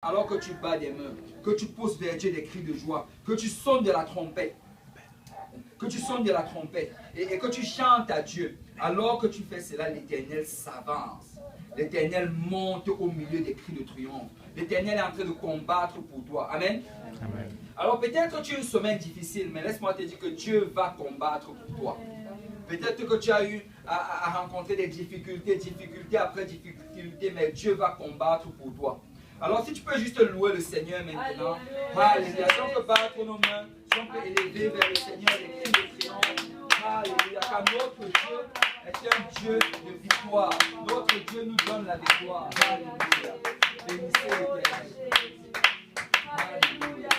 alors que tu bats des mains, que tu pousses vers Dieu des cris de joie, que tu sonnes de la trompette, et que tu chantes à Dieu. Alors que tu fais cela, l'Éternel s'avance. L'Éternel monte au milieu des cris de triomphe. L'Éternel est en train de combattre pour toi. Amen. Amen. Alors peut-être tu as une semaine difficile, mais laisse-moi te dire que Dieu va combattre pour toi. Peut-être que tu as eu à rencontrer des difficultés après difficultés, mais Dieu va combattre pour toi. Alors si tu peux juste louer le Seigneur maintenant. Alléluia. Si on peut battre nos mains, si on peut élever vers le Seigneur les cris de triomphe. Alléluia. Car notre Dieu est un Dieu de victoire. Notre Dieu nous donne la victoire. Alléluia. Bénissez l'Éternel. Alléluia.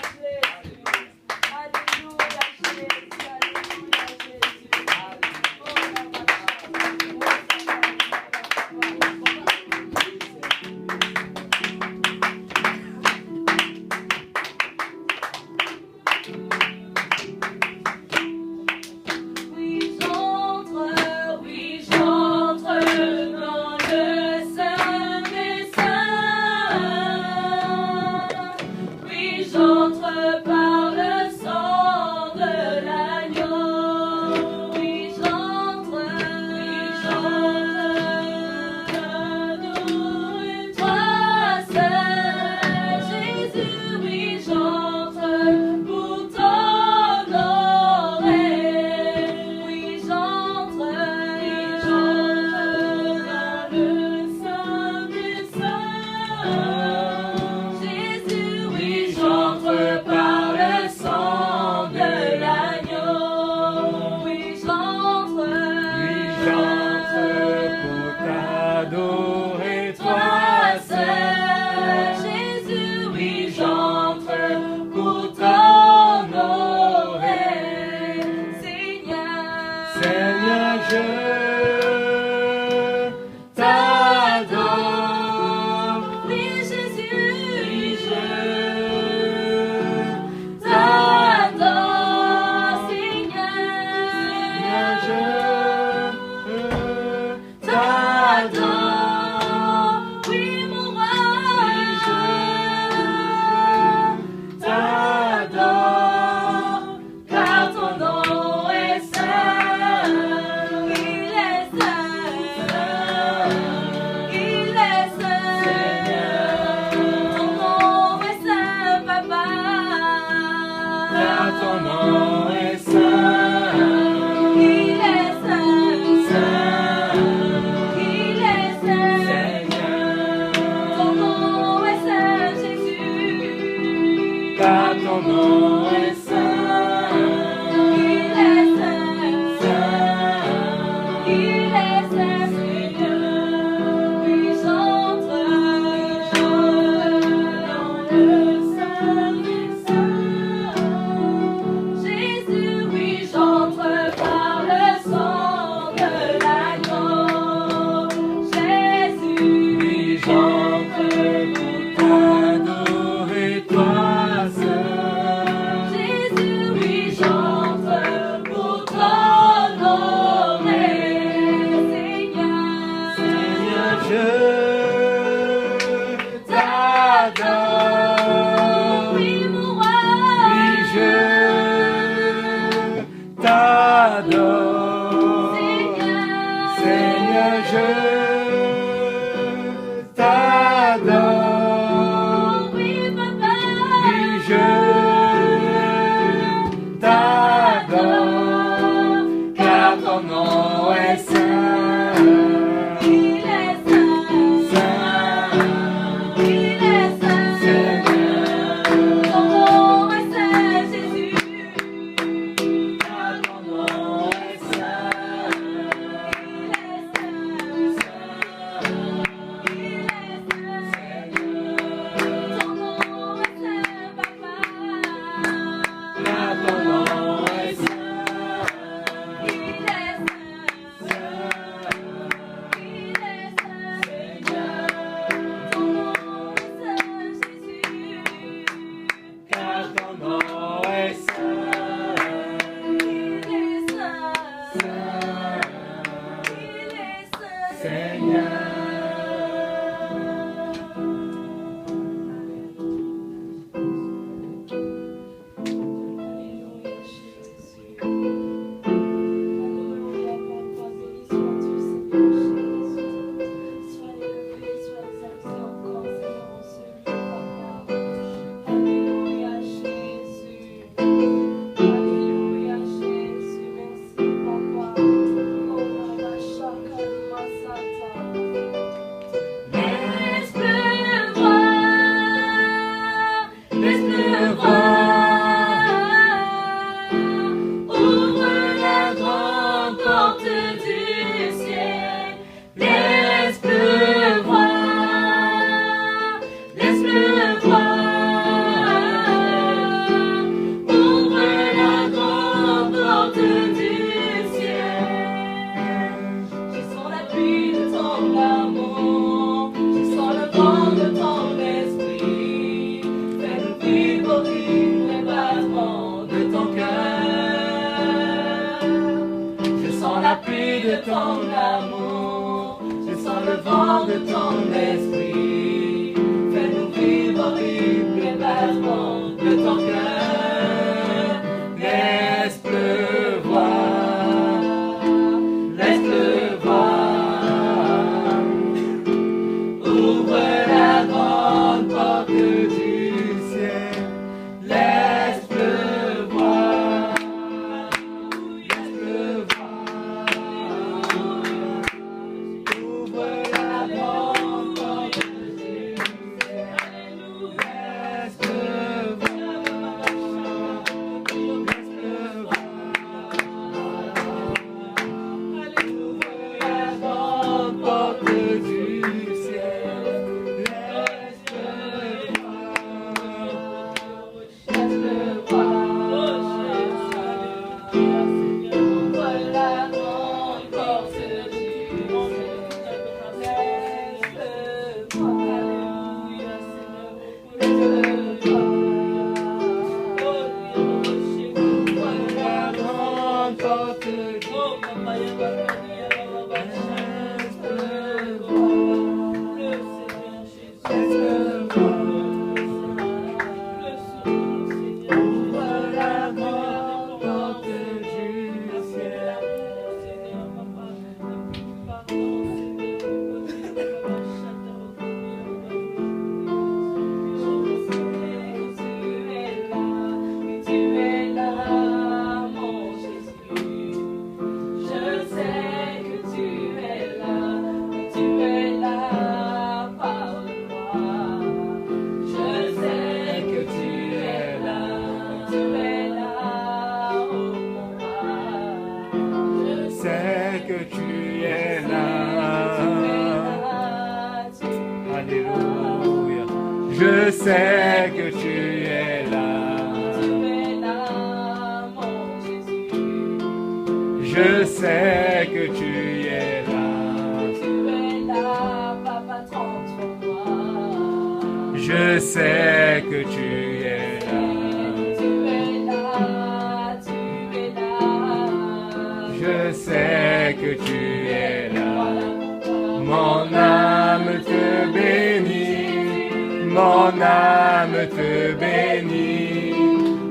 ton amour, je sens le vent de ton esprit. Fais-nous vivre au rythme et battement de ton cœur. Laisse pleuvoir, laisse pleuvoir. Ouvre la grande porte du ciel. Laisse pleuvoir, laisse pleuvoir. Ouvre la grande porte du ciel. Laisse pleuvoir, laisse pleuvoir. Ouvre la grande porte du ciel. Laisse Je sais que tu es là. Tu es là, mon Jésus. Je sais que tu es là. Tu es là, Papa, transforme-moi. Je sais que tu es là. Tu es là, tu es là. Je sais que tu es là. Mon âme te bénit. Mon âme te bénit,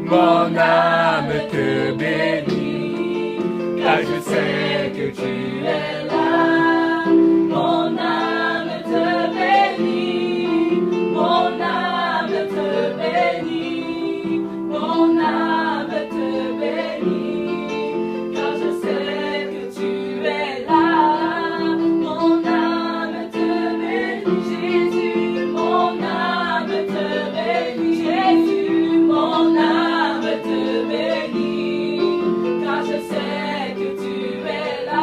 mon âme te bénit, car je sais que tu es là. Mon âme te bénit, mon âme te bénit, mon âme te bénit, car je sais que tu es là. Mon âme te bénit, Jésus, mon âme te bénit, Jésus, mon âme te bénit, car je sais que tu es là.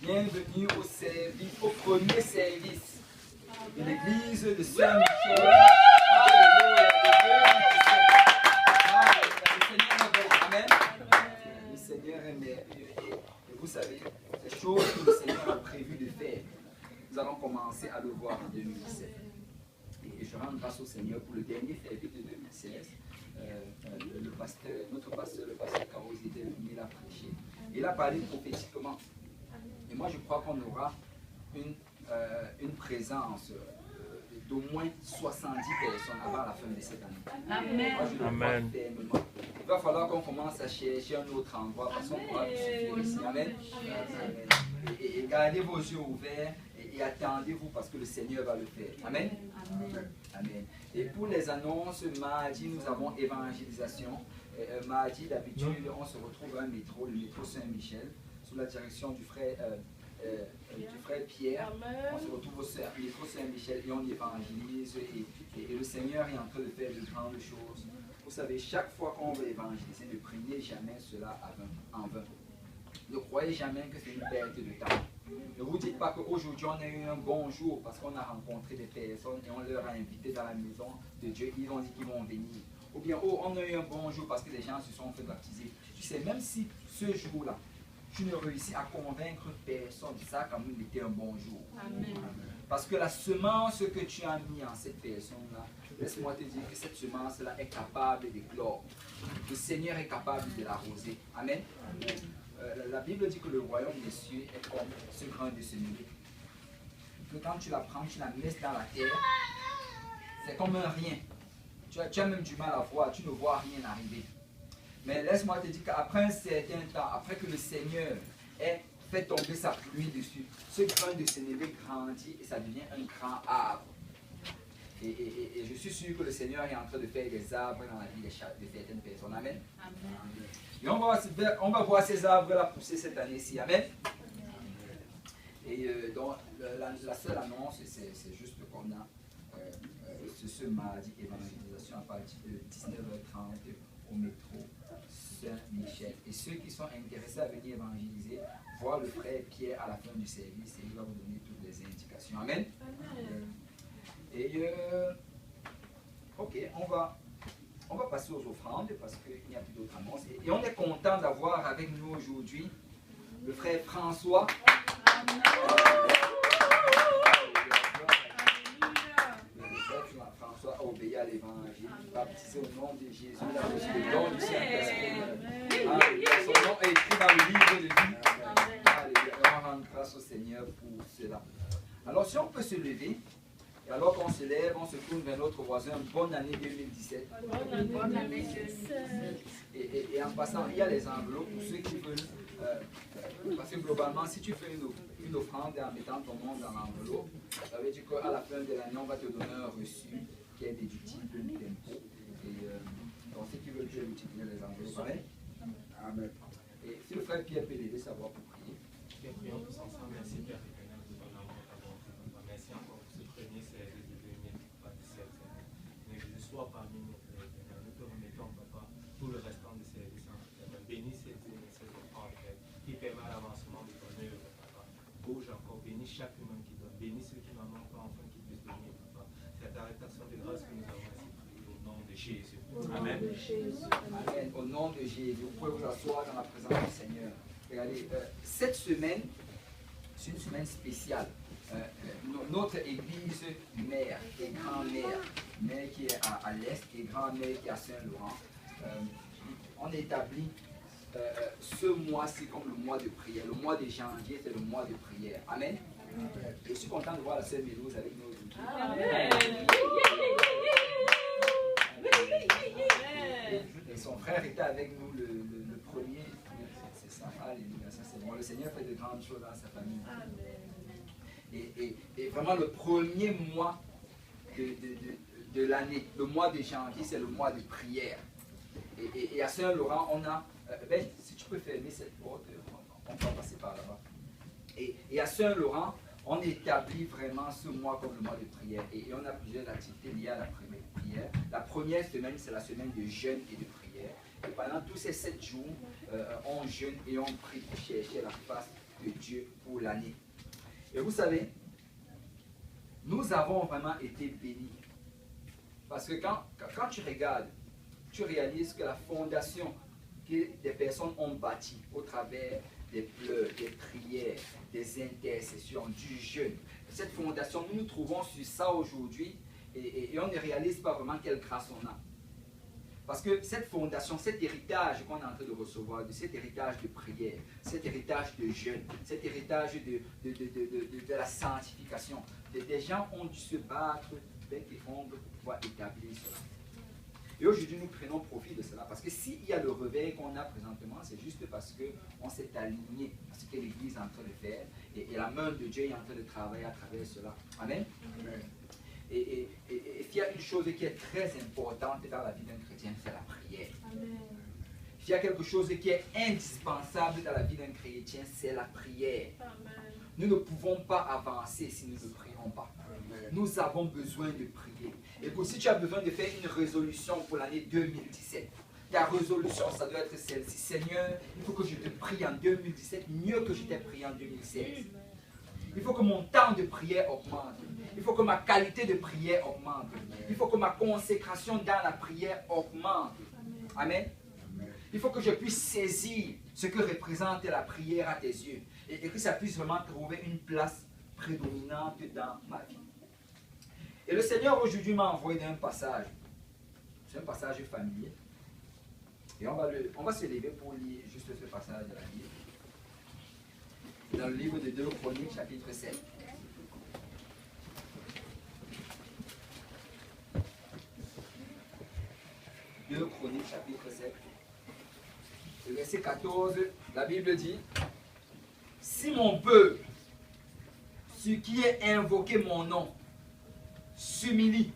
Bienvenue au service, au premier service de l'église de Saint-Michel. Amen. Le Seigneur est merveilleux. Et vous savez, les choses que le Seigneur a prévu de faire, nous allons commencer à le voir en 2017. Et je rends grâce au Seigneur pour le dernier service de 2016. Notre pasteur, le pasteur Carlos, était venu, il a prêché. Il a parlé prophétiquement. Et moi, je crois qu'on aura une présence d'au moins 70 personnes avant la fin de cette année. Amen. Moi, je le crois fermement. Il va falloir qu'on commence à chercher un autre endroit parce qu'on pourra suffire ici. Amen. Et gardez vos yeux ouverts et attendez-vous parce que le Seigneur va le faire. Amen. Amen. Et pour les annonces, mardi, nous avons évangélisation. Mardi, d'habitude, on se retrouve à un métro, le métro Saint-Michel, sous la direction du frère Pierre. On se retrouve au métro Saint-Michel et on évangélise. Et le Seigneur est en train de faire de grandes choses. Vous savez, chaque fois qu'on veut évangéliser, ne prenez jamais cela en vain. Ne croyez jamais que c'est une perte de temps. Ne vous dites pas qu'aujourd'hui on a eu un bon jour parce qu'on a rencontré des personnes et on leur a invité dans la maison de Dieu. Ils ont dit qu'ils vont venir. Ou bien, oh, on a eu un bon jour parce que les gens se sont fait baptiser. Tu sais, même si ce jour-là, tu ne réussis à convaincre personne, ça a quand même été un bon jour. Amen. Parce que la semence que tu as mis en cette personne-là, laisse-moi te dire que cette semence-là est capable d'éclore. Le Seigneur est capable de l'arroser. Amen. La Bible dit que le royaume des cieux est comme ce grain de semoule. Que quand tu la prends, tu la mets dans la terre, c'est comme un rien. Tu as même du mal à voir, tu ne vois rien arriver. Mais laisse-moi te dire qu'après un certain temps, après que le Seigneur ait fait tomber sa pluie dessus, ce grain de sénévé grandit et ça devient un grand arbre. Et je suis sûr que le Seigneur est en train de faire des arbres dans la vie de certaines personnes. Amen. Amen. Et on va voir ces arbres-là pousser cette année-ci. Amen. Et donc, la seule annonce, c'est juste qu'on a ce mardi évangélisation à partir de 19h30 au métro Saint-Michel. Et ceux qui sont intéressés à venir évangéliser, voir le frère Pierre à la fin du service et il va vous donner toutes les indications. Amen. Et ok, on va passer aux offrandes parce qu'il n'y a plus d'autres annonces. Et on est content d'avoir avec nous aujourd'hui le frère François. François a obéi à l'évangile, baptisé au nom de Jésus, il a reçu le don du Saint-Esprit. Son nom est écrit dans le livre de vie. Alléluia. On rend grâce au Seigneur pour cela. Alors si on peut se lever, et alors qu'on se lève, on se tourne vers notre voisin. Bonne année 2017. Bonne année. Et en passant, il y a les enveloppes pour ceux qui veulent. Parce que globalement, si tu fais une offrande en mettant ton nom dans l'enveloppe, ça veut dire qu'à la fin de l'année, on va te donner un reçu qui est déductible de l'impôt. je vais utiliser les enveloppes. Amen. Amen. Et si le frère Pierre peut l'aider, savoir pour prier. Prions tous ensemble. Merci Père éternel pour ton amour, ta bonté, papa. Merci encore pour ce premier service de 2017. Mais que je sois parmi nous, Père éternel. Nous te remettons, papa, tout le restant du service en éternel. Bénis cette offrande, Père, qui permet l'avancement de ton œuvre, papa. Bouge encore, bénis chaque humain qui donne. Bénis ceux qui n'en ont pas, enfin qu'ils puissent donner, papa. Cette arrêtation de grâce que nous avons ainsi prié au nom de Jésus. Amen. Amen. Au nom de Jésus, vous pouvez vous asseoir dans la présence du Seigneur. Regardez, cette semaine, c'est une semaine spéciale. Notre église mère et grand-mère, mère qui est à l'est et grand-mère qui est à Saint-Laurent, on établit ce mois-ci comme le mois de prière. Le mois de janvier, c'est le mois de prière. Amen. Et je suis content de voir la sœur Mélouse avec nous aujourd'hui. Amen. Et son frère était avec nous le premier. C'est ça. Alléluia. Ça, c'est bon. Le Seigneur fait de grandes choses dans sa famille. Et vraiment, le premier mois de l'année, le mois de janvier, c'est le mois de prière. Et à Saint-Laurent, on a. Ben, si tu peux fermer cette porte, on va passer par là-bas. Et à Saint-Laurent, on établit vraiment ce mois comme le mois de prière. Et on a plusieurs activités liées à la prière. La première semaine, c'est la semaine de jeûne et de prière. Et pendant tous ces 7 jours, on jeûne et on prie pour chercher la face de Dieu pour l'année. Et vous savez, nous avons vraiment été bénis. Parce que quand tu regardes, tu réalises que la fondation que des personnes ont bâtie au travers des pleurs, des prières, des intercessions, du jeûne. Cette fondation, nous nous trouvons sur ça aujourd'hui et on ne réalise pas vraiment quelle grâce on a. Parce que cette fondation, cet héritage qu'on est en train de recevoir, de cet héritage de prière, cet héritage de jeûne, cet héritage de la sanctification, des gens ont dû se battre bec et ongles pour pouvoir établir cela. Et aujourd'hui, nous prenons profit de cela. Parce que s'il y a le réveil qu'on a présentement, c'est juste parce qu'on s'est aligné à ce que l'Église est en train de faire. Et la main de Dieu est en train de travailler à travers cela. Amen. Amen. Et s'il y a une chose qui est très importante dans la vie d'un chrétien, c'est la prière. Amen. S'il y a quelque chose qui est indispensable dans la vie d'un chrétien, c'est la prière. Amen. Nous ne pouvons pas avancer si nous ne prions pas. Amen. Nous avons besoin de prier. Et que si tu as besoin de faire une résolution pour l'année 2017, ta résolution, ça doit être celle-ci. Seigneur, il faut que je te prie en 2017 mieux que je t'ai prié en 2016. Il faut que mon temps de prière augmente. Il faut que ma qualité de prière augmente. Il faut que ma consécration dans la prière augmente. Amen. Il faut que je puisse saisir ce que représente la prière à tes yeux. Et que ça puisse vraiment trouver une place prédominante dans ma vie. Et le Seigneur aujourd'hui m'a envoyé d'un passage. C'est un passage familier. Et on va se lever pour lire juste ce passage de la Bible. Dans le livre de 2 Chroniques, chapitre 7. 2 Chroniques, chapitre 7. Le verset 14, la Bible dit: si mon peuple, ce qui est invoqué mon nom, s'humilie,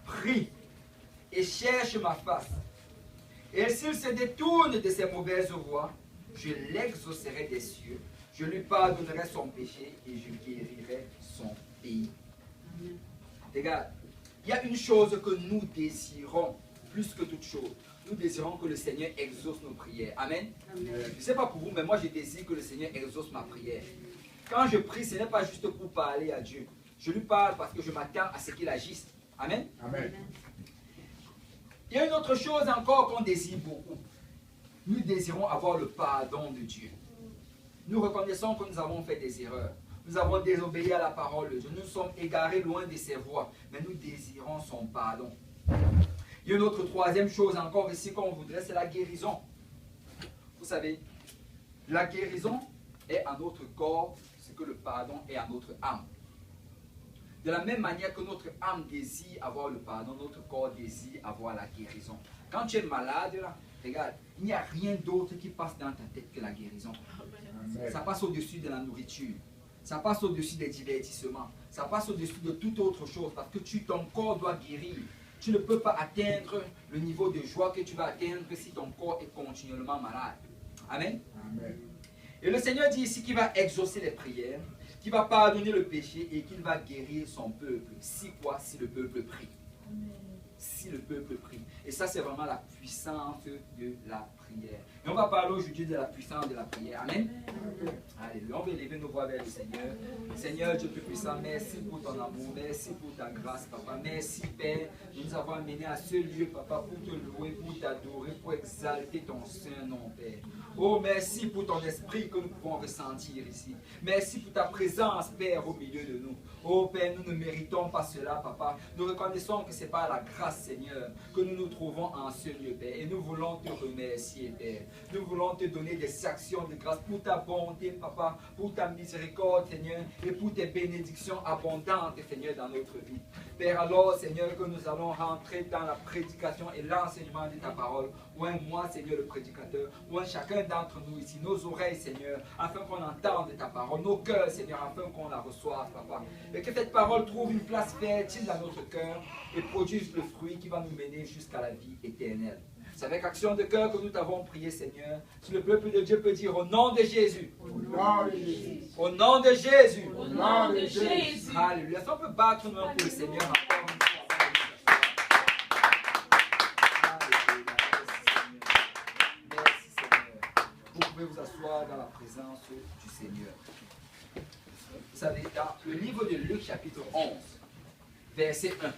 prie et cherche ma face, et s'il se détourne de ses mauvaises voies, je l'exaucerai des cieux, je lui pardonnerai son péché et je guérirai son pays. Regarde, il y a une chose que nous désirons plus que toute chose. Nous désirons que le Seigneur exauce nos prières. Amen. Amen. Je ne sais pas pour vous, mais moi je désire que le Seigneur exauce ma prière. Quand je prie, ce n'est pas juste pour parler à Dieu. Je lui parle parce que je m'attends à ce qu'il agisse. Amen. Amen. Il y a une autre chose encore qu'on désire beaucoup. Nous désirons avoir le pardon de Dieu. Nous reconnaissons que nous avons fait des erreurs. Nous avons désobéi à la parole de Dieu. Nous sommes égarés loin de ses voies. Mais nous désirons son pardon. Il y a une autre troisième chose encore ici qu'on voudrait, c'est la guérison. Vous savez, la guérison est à notre corps ce que le pardon est à notre âme. De la même manière que notre âme désire avoir le pardon, notre corps désire avoir la guérison. Quand tu es malade, là, regarde, il n'y a rien d'autre qui passe dans ta tête que la guérison. Amen. Ça passe au-dessus de la nourriture. Ça passe au-dessus des divertissements. Ça passe au-dessus de toute autre chose parce que ton corps doit guérir. tu ne peux pas atteindre le niveau de joie que tu vas atteindre si ton corps est continuellement malade. Amen. Amen. Et le Seigneur dit ici qu'il va exaucer les prières, qu'il va pardonner le péché et qu'il va guérir son peuple. Si quoi? Si le peuple prie. Si le peuple prie. Et ça, c'est vraiment la puissance de la prière. Et on va parler aujourd'hui de la puissance de la prière. Amen. Alléluia. On va élever nos voix vers le Seigneur. Seigneur Dieu Tout-Puissant, merci pour ton amour, merci pour ta grâce, Papa. Merci, Père, de nous avoir amenés à ce lieu, Papa, pour te louer, pour t'adorer, pour exalter ton saint nom, Père. Oh, merci pour ton esprit que nous pouvons ressentir ici. Merci pour ta présence, Père, au milieu de nous. Oh, Père, nous ne méritons pas cela, Papa. Nous reconnaissons que c'est par la grâce, Seigneur, que nous nous trouvons en ce lieu, Père. Et nous voulons te remercier, Père. Nous voulons te donner des actions de grâce pour ta bonté, Papa, pour ta miséricorde, Seigneur, et pour tes bénédictions abondantes, Seigneur, dans notre vie. Père, alors, Seigneur, que nous allons rentrer dans la prédication et l'enseignement de ta parole. Oint moi, Seigneur, le prédicateur. Oint chacun d'entre nous ici, nos oreilles, Seigneur, afin qu'on entende ta parole. Nos cœurs, Seigneur, afin qu'on la reçoive, Papa. Et que cette parole trouve une place fertile dans notre cœur et produise le fruit qui va nous mener jusqu'à la vie éternelle. C'est avec action de cœur que nous t'avons prié, Seigneur. Si le peuple de Dieu peut dire au nom de Jésus. Au nom de Jésus. Au nom de Jésus. Au nom de Jésus. Alléluia. Est-ce qu'on peut battre nos mains pour le Seigneur encore une fois? Alléluia. Merci, Seigneur. Vous pouvez vous asseoir dans la présence du Seigneur. Vous savez, dans le livre de Luc, chapitre 11, verset 1,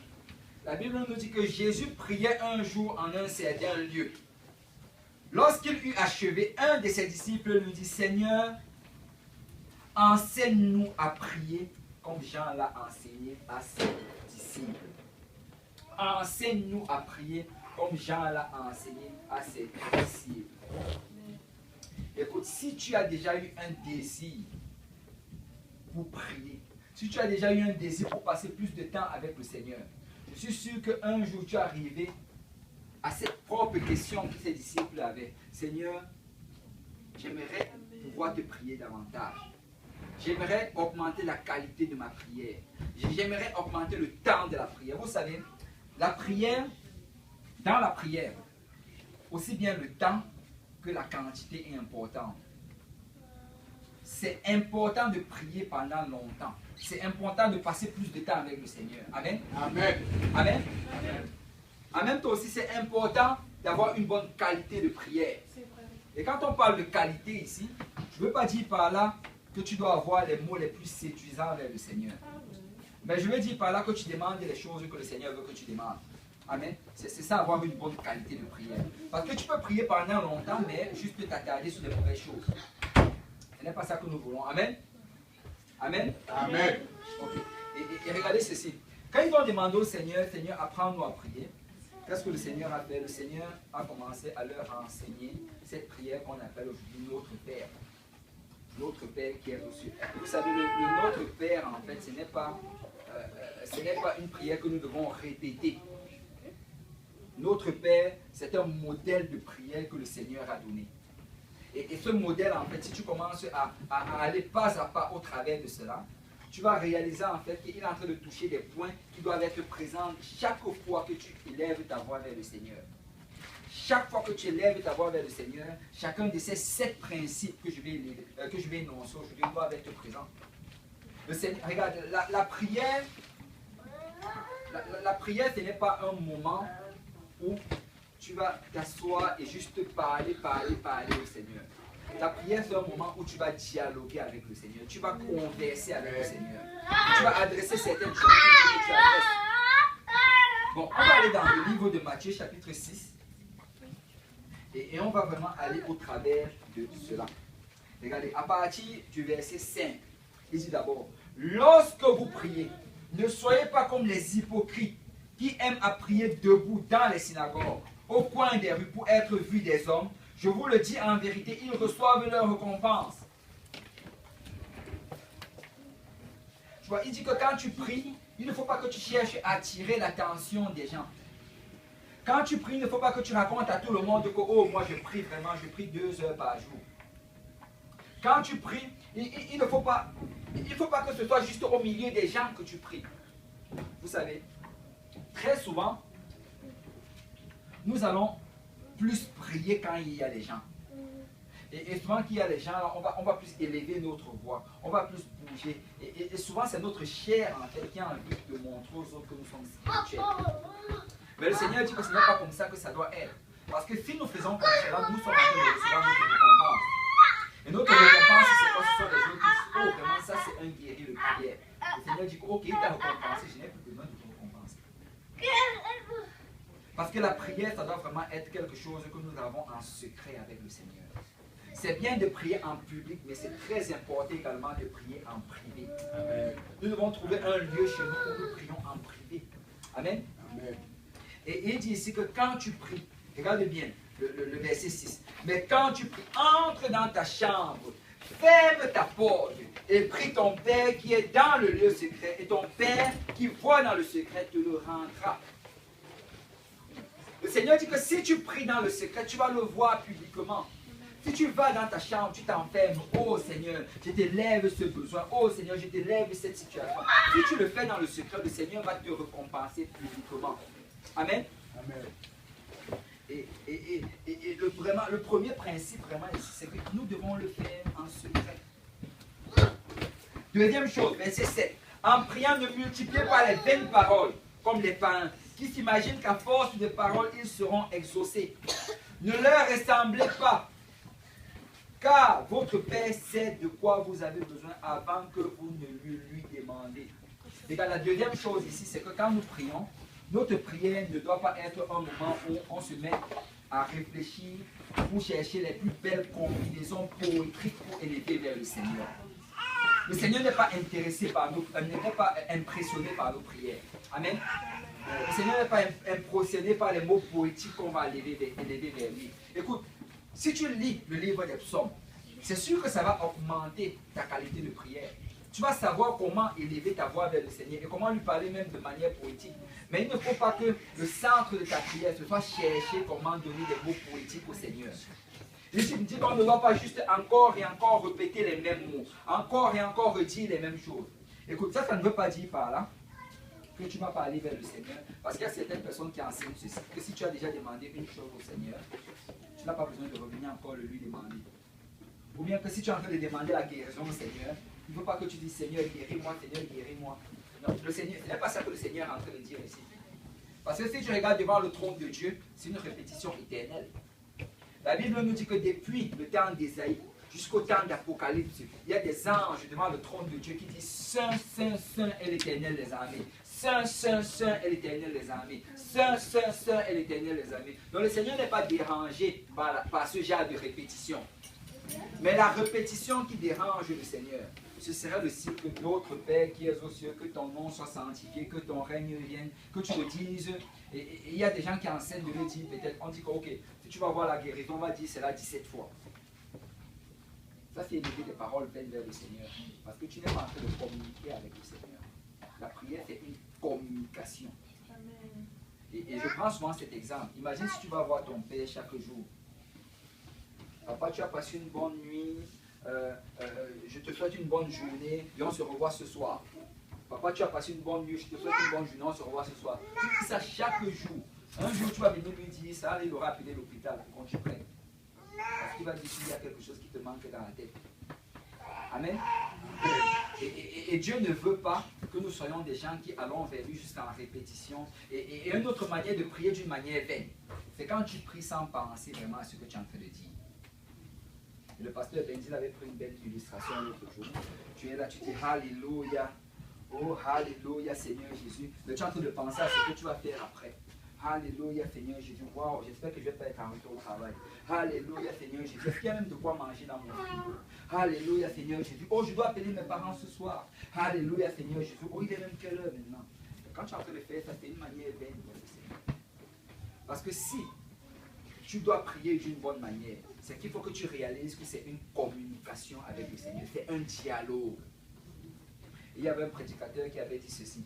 la Bible nous dit que Jésus priait un jour en un certain lieu. Lorsqu'il eut achevé, un de ses disciples lui dit, Seigneur, enseigne-nous à prier comme Jean l'a enseigné à ses disciples. Enseigne-nous à prier comme Jean l'a enseigné à ses disciples. Écoute, si tu as déjà eu un désir pour prier, si tu as déjà eu un désir pour passer plus de temps avec le Seigneur, je suis sûr qu'un jour tu es arrivé à cette propre question que ses disciples avaient. Seigneur, j'aimerais pouvoir te prier davantage. J'aimerais augmenter la qualité de ma prière. J'aimerais augmenter le temps de la prière. Vous savez, la prière, dans la prière, aussi bien le temps que la quantité est importante. C'est important de prier pendant longtemps. C'est important de passer plus de temps avec le Seigneur. Amen. Amen. Amen. En même temps aussi, c'est important d'avoir une bonne qualité de prière. Et quand on parle de qualité ici, je ne veux pas dire par là que tu dois avoir les mots les plus séduisants vers le Seigneur. Mais je veux dire par là que tu demandes les choses que le Seigneur veut que tu demandes. Amen. C'est ça, avoir une bonne qualité de prière. Parce que tu peux prier pendant longtemps, mais juste t'attarder sur les mauvaises choses. Ce n'est pas ça que nous voulons. Amen. Amen. Amen. Okay. Et regardez ceci. Quand ils ont demandé au Seigneur, Seigneur, apprends-nous à prier, qu'est-ce que le Seigneur a fait? Le Seigneur a commencé à leur enseigner cette prière qu'on appelle aujourd'hui notre Père. Notre Père qui est reçu. Vous savez, le Notre Père, en fait, ce n'est pas une prière que nous devons répéter. Notre Père, c'est un modèle de prière que le Seigneur a donné. Et ce modèle, en fait, si tu commences à aller pas à pas au travers de cela, tu vas réaliser en fait qu'il est en train de toucher des points qui doivent être présents chaque fois que tu élèves ta voix vers le Seigneur. Chaque fois que tu élèves ta voix vers le Seigneur, chacun de ces 7 principes que je vais énoncer aujourd'hui doivent être présents. Le Seigneur, regarde, la prière, ce n'est pas un moment où tu vas t'asseoir et juste parler au Seigneur. La prière, c'est un moment où tu vas dialoguer avec le Seigneur. Tu vas converser avec le Seigneur. Tu vas adresser certaines choses que tu adresses. Bon, on va aller dans le livre de Matthieu, chapitre 6. Et on va vraiment aller au travers de cela. Regardez, à partir du verset 5, il dit d'abord, lorsque vous priez, ne soyez pas comme les hypocrites qui aiment à prier debout dans les synagogues, au coin des rues pour être vus des hommes. Je vous le dis en vérité, ils reçoivent leur récompense. Tu vois, il dit que quand tu pries, il ne faut pas que tu cherches à attirer l'attention des gens. Quand tu pries, il ne faut pas que tu racontes à tout le monde que « Oh, moi je prie vraiment, je prie 2 heures par jour. » Quand tu pries, il ne faut pas que ce soit juste au milieu des gens que tu pries. Vous savez, très souvent, nous allons plus prier quand il y a les gens. Et souvent qu'il y a les gens, on va plus élever notre voix, on va plus bouger. Et souvent, c'est notre chair en fait qui a envie de montrer aux autres que nous sommes spirituels. Mais le Seigneur dit que ce n'est pas comme ça que ça doit être. Parce que si nous faisons comme cela, nous sommes en train de recevoir notre récompense. Et notre récompense, c'est quoi? Ce sont les gens qui disent, oh vraiment, ça c'est un guerrier de prière. Le Seigneur dit, ok, il t'a récompensé, je n'ai plus besoin de te récompenser. Parce que la prière, ça doit vraiment être quelque chose que nous avons en secret avec le Seigneur. C'est bien de prier en public, mais c'est très important également de prier en privé. Amen. Nous devons trouver un lieu chez nous où nous prions en privé. Amen. Amen. Et il dit ici que quand tu pries, regarde bien le verset 6, mais quand tu pries, entre dans ta chambre, ferme ta porte et prie ton Père qui est dans le lieu secret, et ton Père qui voit dans le secret te le rendra. Le Seigneur dit que si tu pries dans le secret, tu vas le voir publiquement. Si tu vas dans ta chambre, tu t'enfermes, oh Seigneur, je t'élève ce besoin, oh Seigneur, je t'élève cette situation. Si tu le fais dans le secret, le Seigneur va te récompenser publiquement. Amen. Amen. Et le premier principe vraiment ici, c'est que nous devons le faire en secret. Deuxième chose, verset 7. En priant, ne multipliez pas les vaines paroles, comme les païens, qui s'imaginent qu'à force de paroles, ils seront exaucés. Ne leur ressemblez pas, car votre Père sait de quoi vous avez besoin avant que vous ne lui demandez. Et la deuxième chose ici, c'est que quand nous prions, notre prière ne doit pas être un moment où on se met à réfléchir pour chercher les plus belles combinaisons poétiques pour élever vers le Seigneur. Le Seigneur n'est pas intéressé par nous, n'est pas impressionné par nos prières. Amen. Le Seigneur n'est pas impressionné par les mots poétiques qu'on va élever vers lui. Écoute, si tu lis le livre des psaumes, c'est sûr que ça va augmenter ta qualité de prière. Tu vas savoir comment élever ta voix vers le Seigneur et comment lui parler même de manière poétique. Mais il ne faut pas que le centre de ta prière se soit chercher comment donner des mots poétiques au Seigneur. Il dit qu'on ne doit pas juste encore et encore répéter les mêmes mots, encore et encore redire les mêmes choses. Écoute, ça ne veut pas dire par là que tu vas parler vers le Seigneur, parce qu'il y a certaines personnes qui enseignent ceci, que si tu as déjà demandé une chose au Seigneur, tu n'as pas besoin de revenir encore le lui demander. Ou bien que si tu es en train de demander la guérison au Seigneur, il ne faut pas que tu dises Seigneur, guéris-moi, Seigneur, guéris-moi. Non, le Seigneur, ce n'est pas ça que le Seigneur est en train de dire ici. Parce que si tu regardes devant le trône de Dieu, c'est une répétition éternelle. La Bible nous dit que depuis le temps d'Ésaïe jusqu'au temps d'Apocalypse, il y a des anges devant le trône de Dieu qui disent Saint, Saint, Saint est l'Éternel des armées. Saint, Saint, Saint est l'Éternel des armées. Saint, Saint, Saint est l'Éternel des armées. Donc le Seigneur n'est pas dérangé par ce genre de répétition. Mais la répétition qui dérange le Seigneur, ce sera le signe que notre Père qui es aux cieux, que ton nom soit sanctifié, que ton règne vienne, que tu le dises. Et il y a des gens qui enseignent de le dire, peut-être, on dit que, ok, si tu vas voir la guérison, on va dire cela 17 fois. Ça, c'est élever des paroles vaines vers le Seigneur. Parce que tu n'es pas en train de communiquer avec le Seigneur. La prière, c'est une communication. Et je prends souvent cet exemple. Imagine si tu vas voir ton Père chaque jour. Papa, tu as passé une bonne nuit. Je te souhaite une bonne journée et on se revoit ce soir. Papa, tu as passé une bonne nuit, je te souhaite une bonne journée, on se revoit ce soir. Tu dis ça chaque jour. Un jour, tu vas venir lui dire ça, il aura appelé l'hôpital pour qu'on te prenne. Parce qu'il va dire qu'il y a quelque chose qui te manque dans la tête. Amen. Et Dieu ne veut pas que nous soyons des gens qui allons vers lui juste en répétition. Et une autre manière de prier d'une manière vaine, c'est quand tu pries sans penser vraiment à ce que tu es en train de dire. Le pasteur Benzil avait pris une belle illustration l'autre jour. Tu es là, tu dis Alléluia. Oh, Alléluia, Seigneur Jésus. Mais tu es en train de penser à ce que tu vas faire après. Alléluia, Seigneur Jésus. Waouh, j'espère que je ne vais pas être en retour au travail. Alléluia, Seigneur Jésus. Est-ce qu'il y a même de quoi manger dans mon frigo? Alléluia, Seigneur Jésus. Oh, je dois appeler mes parents ce soir. Alléluia, Seigneur Jésus. Oh, il est même quelle heure maintenant? Quand tu es en train de faire ça, c'est une manière vaine de le Seigneur. Parce que si tu dois prier d'une bonne manière, c'est qu'il faut que tu réalises que c'est une communication avec le Seigneur. C'est un dialogue. Il y avait un prédicateur qui avait dit ceci.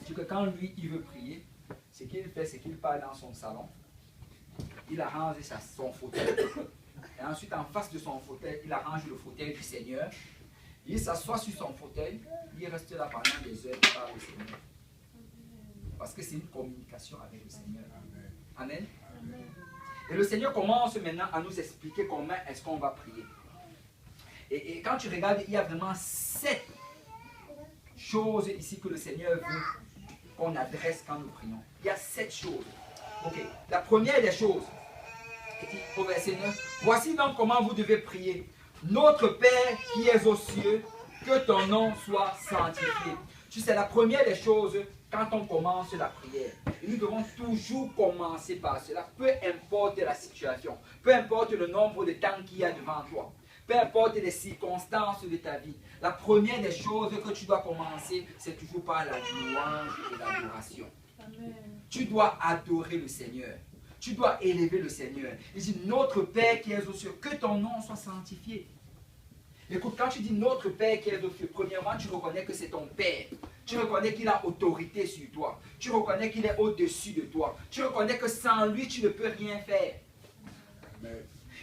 Il dit que quand lui, il veut prier, ce qu'il fait, c'est qu'il part dans son salon. Il arrange son fauteuil. Et ensuite, en face de son fauteuil, il arrange le fauteuil du Seigneur. Il s'assoit sur son fauteuil. Il reste là pendant des heures par le Seigneur. Parce que c'est une communication avec le Seigneur. Amen. Et le Seigneur commence maintenant à nous expliquer comment est-ce qu'on va prier. Et quand tu regardes, il y a vraiment 7 choses ici que le Seigneur veut qu'on adresse quand nous prions. Il y a 7 choses. Ok. La première des choses, au verset 9, voici donc comment vous devez prier. Notre Père qui es aux cieux, que ton nom soit sanctifié. Tu sais, la première des choses, quand on commence la prière, nous devons toujours commencer par cela, peu importe la situation, peu importe le nombre de temps qu'il y a devant toi, peu importe les circonstances de ta vie. La première des choses que tu dois commencer, c'est toujours par la louange et l'adoration. Tu dois adorer le Seigneur. Tu dois élever le Seigneur. Il dit, notre Père qui est aux cieux, que ton nom soit sanctifié. Écoute, quand tu dis notre Père qui est aux cieux, premièrement, tu reconnais que c'est ton Père. Tu reconnais qu'il a autorité sur toi. Tu reconnais qu'il est au-dessus de toi. Tu reconnais que sans lui, tu ne peux rien faire.